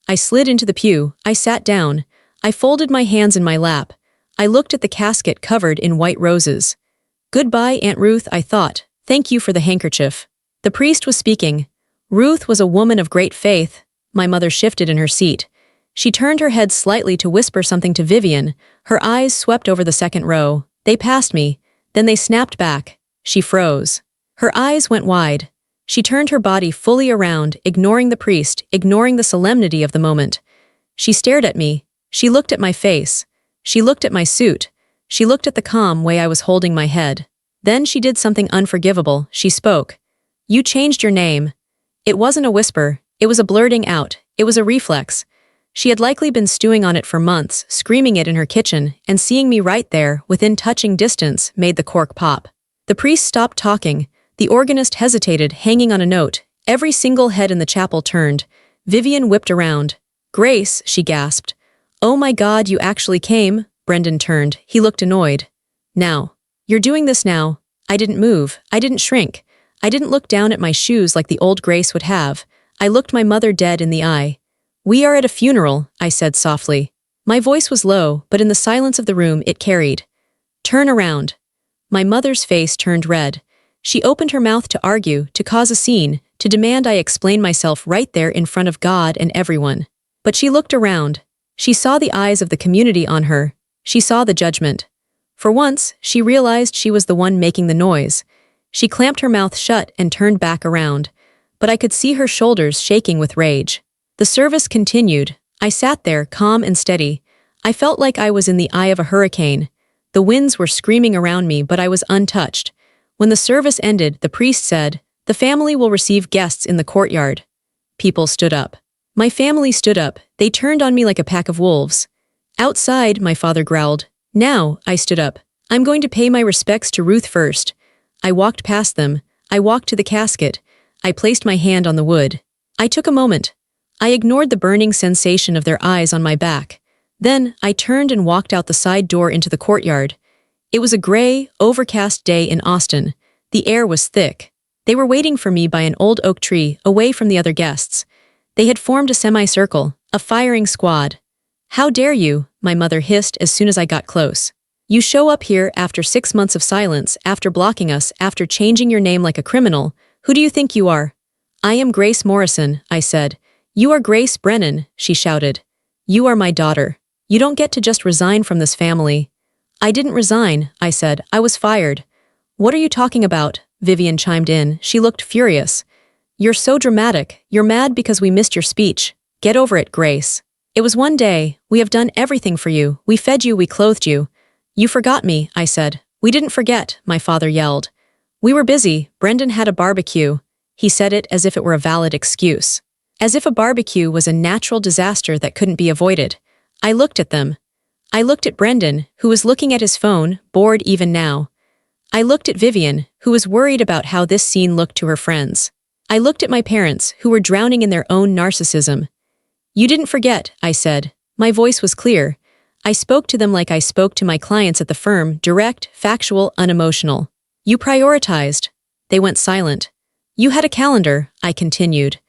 I slid into the pew. I sat down. I folded my hands in my lap. I looked at the casket covered in white roses. Goodbye, Aunt Ruth, I thought. Thank you for the handkerchief. The priest was speaking. Ruth was a woman of great faith. My mother shifted in her seat. She turned her head slightly to whisper something to Vivian. Her eyes swept over the second row. They passed me. Then they snapped back. She froze. Her eyes went wide. She turned her body fully around, ignoring the priest, ignoring the solemnity of the moment. She stared at me. She looked at my face. She looked at my suit. She looked at the calm way I was holding my head. Then she did something unforgivable. She spoke. You changed your name. It wasn't a whisper. It was a blurting out. It was a reflex. She had likely been stewing on it for months, screaming it in her kitchen, and seeing me right there, within touching distance, made the cork pop. The priest stopped talking. The organist hesitated, hanging on a note. Every single head in the chapel turned. Vivian whipped around. Grace, she gasped. Oh my God, you actually came? Brendan turned. He looked annoyed. Now. You're doing this now. I didn't move. I didn't shrink. I didn't look down at my shoes like the old Grace would have. I looked my mother dead in the eye. We are at a funeral, I said softly. My voice was low, but in the silence of the room it carried. Turn around. My mother's face turned red. She opened her mouth to argue, to cause a scene, to demand I explain myself right there in front of God and everyone. But she looked around. She saw the eyes of the community on her. She saw the judgment. For once, she realized she was the one making the noise. She clamped her mouth shut and turned back around. But I could see her shoulders shaking with rage. The service continued. I sat there, calm and steady. I felt like I was in the eye of a hurricane. The winds were screaming around me, but I was untouched. When the service ended, the priest said, "The family will receive guests in the courtyard." People stood up. My family stood up. They turned on me like a pack of wolves. "Outside," my father growled. "Now," I stood up. "I'm going to pay my respects to Ruth first." I walked past them. I walked to the casket. I placed my hand on the wood. I took a moment. I ignored the burning sensation of their eyes on my back. Then, I turned and walked out the side door into the courtyard. It was a gray, overcast day in Austin. The air was thick. They were waiting for me by an old oak tree, away from the other guests. They had formed a semicircle, a firing squad. "How dare you?" my mother hissed as soon as I got close. "You show up here after 6 months of silence, after blocking us, after changing your name like a criminal. Who do you think you are?" "I am Grace Morrison," I said. "You are Grace Brennan," she shouted. "You are my daughter. You don't get to just resign from this family." "I didn't resign," I said. "I was fired." "What are you talking about?" Vivian chimed in. She looked furious. "You're so dramatic. You're mad because we missed your speech. Get over it, Grace. It was one day. We have done everything for you. We fed you, we clothed you." "You forgot me," I said. "We didn't forget," my father yelled. "We were busy. Brendan had a barbecue." He said it as if it were a valid excuse. As if a barbecue was a natural disaster that couldn't be avoided. I looked at them. I looked at Brendan, who was looking at his phone, bored even now. I looked at Vivian, who was worried about how this scene looked to her friends. I looked at my parents, who were drowning in their own narcissism. "You didn't forget," I said. My voice was clear. I spoke to them like I spoke to my clients at the firm, direct, factual, unemotional. "You prioritized." They went silent. "You had a calendar," I continued.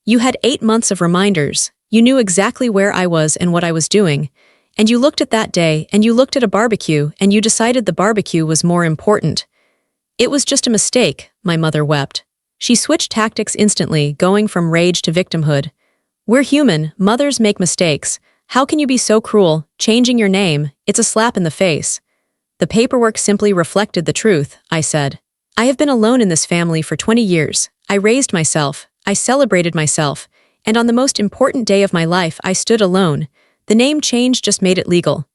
"You had 8 months of reminders. You knew exactly where I was and what I was doing. And you looked at that day, and you looked at a barbecue, and you decided the barbecue was more important." "It was just a mistake," my mother wept. She switched tactics instantly, going from rage to victimhood. "We're human. Mothers make mistakes. How can you be so cruel? Changing your name, it's a slap in the face." "The paperwork simply reflected the truth," I said. "I have been alone in this family for 20 years. I raised myself. I celebrated myself. And on the most important day of my life, I stood alone. The name change just made it legal."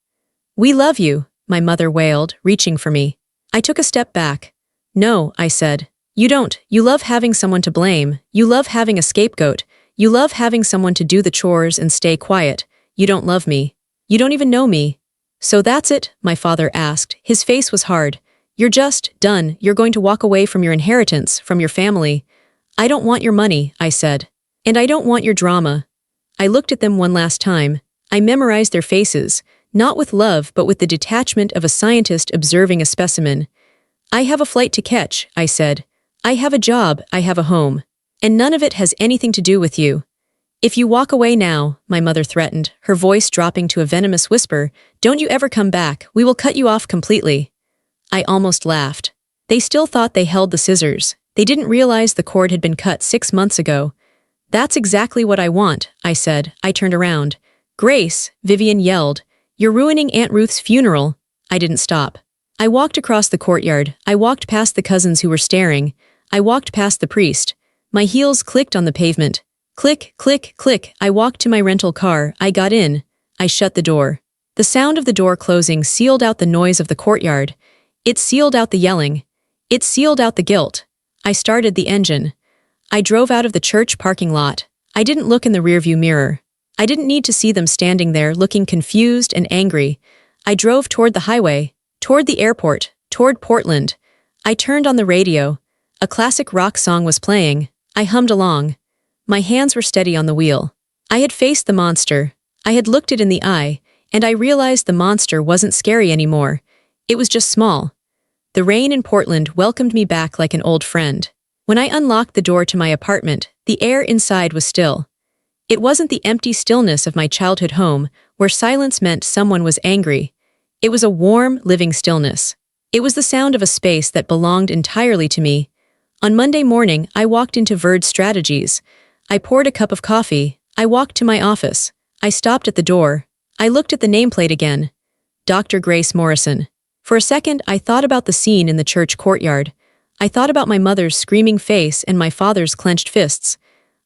"We love you," my mother wailed, reaching for me. I took a step back. "No," I said. "You don't. You love having someone to blame. You love having a scapegoat. You love having someone to do the chores and stay quiet. You don't love me. You don't even know me." "So that's it?" my father asked. His face was hard. "You're just done. You're going to walk away from your inheritance, from your family." "I don't want your money," I said. "And I don't want your drama." I looked at them one last time. I memorized their faces, not with love but with the detachment of a scientist observing a specimen. "I have a flight to catch," I said. "I have a job, I have a home. And none of it has anything to do with you. If you walk away now," my mother threatened, her voice dropping to a venomous whisper, "don't you ever come back, we will cut you off completely." I almost laughed. They still thought they held the scissors. They didn't realize the cord had been cut 6 months ago. "That's exactly what I want," I said. I turned around. "Grace," Vivian yelled, "you're ruining Aunt Ruth's funeral." I didn't stop. I walked across the courtyard. I walked past the cousins who were staring. I walked past the priest. My heels clicked on the pavement. Click, click, click. I walked to my rental car. I got in. I shut the door. The sound of the door closing sealed out the noise of the courtyard. It sealed out the yelling. It sealed out the guilt. I started the engine. I drove out of the church parking lot. I didn't look in the rearview mirror. I didn't need to see them standing there looking confused and angry. I drove toward the highway, toward the airport, toward Portland. I turned on the radio. A classic rock song was playing. I hummed along. My hands were steady on the wheel. I had faced the monster. I had looked it in the eye, and I realized the monster wasn't scary anymore. It was just small. The rain in Portland welcomed me back like an old friend. When I unlocked the door to my apartment, the air inside was still. It wasn't the empty stillness of my childhood home, where silence meant someone was angry. It was a warm, living stillness. It was the sound of a space that belonged entirely to me. On Monday morning, I walked into Verd Strategies. I poured a cup of coffee. I walked to my office. I stopped at the door. I looked at the nameplate again. Dr. Grace Morrison. For a second, I thought about the scene in the church courtyard. I thought about my mother's screaming face and my father's clenched fists.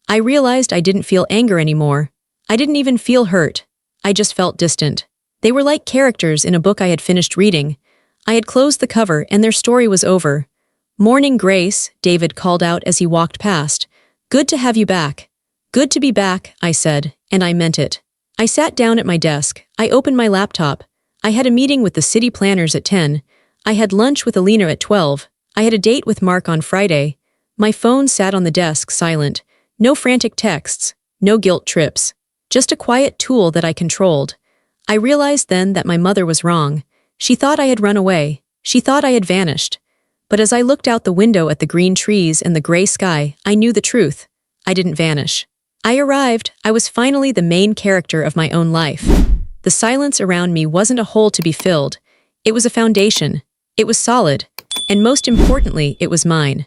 I realized I didn't feel anger anymore. I didn't even feel hurt. I just felt distant. They were like characters in a book I had finished reading. I had closed the cover and their story was over. "Morning, Grace," David called out as he walked past. "Good to have you back." "Good to be back," I said, and I meant it. I sat down at my desk. I opened my laptop. I had a meeting with the city planners at 10. I had lunch with Alina at 12. I had a date with Mark on Friday. My phone sat on the desk silent. No frantic texts. No guilt trips. Just a quiet tool that I controlled. I realized then that my mother was wrong. She thought I had run away. She thought I had vanished. But as I looked out the window at the green trees and the gray sky, I knew the truth. I didn't vanish. I arrived. I was finally the main character of my own life. The silence around me wasn't a hole to be filled. It was a foundation. It was solid. And most importantly, it was mine.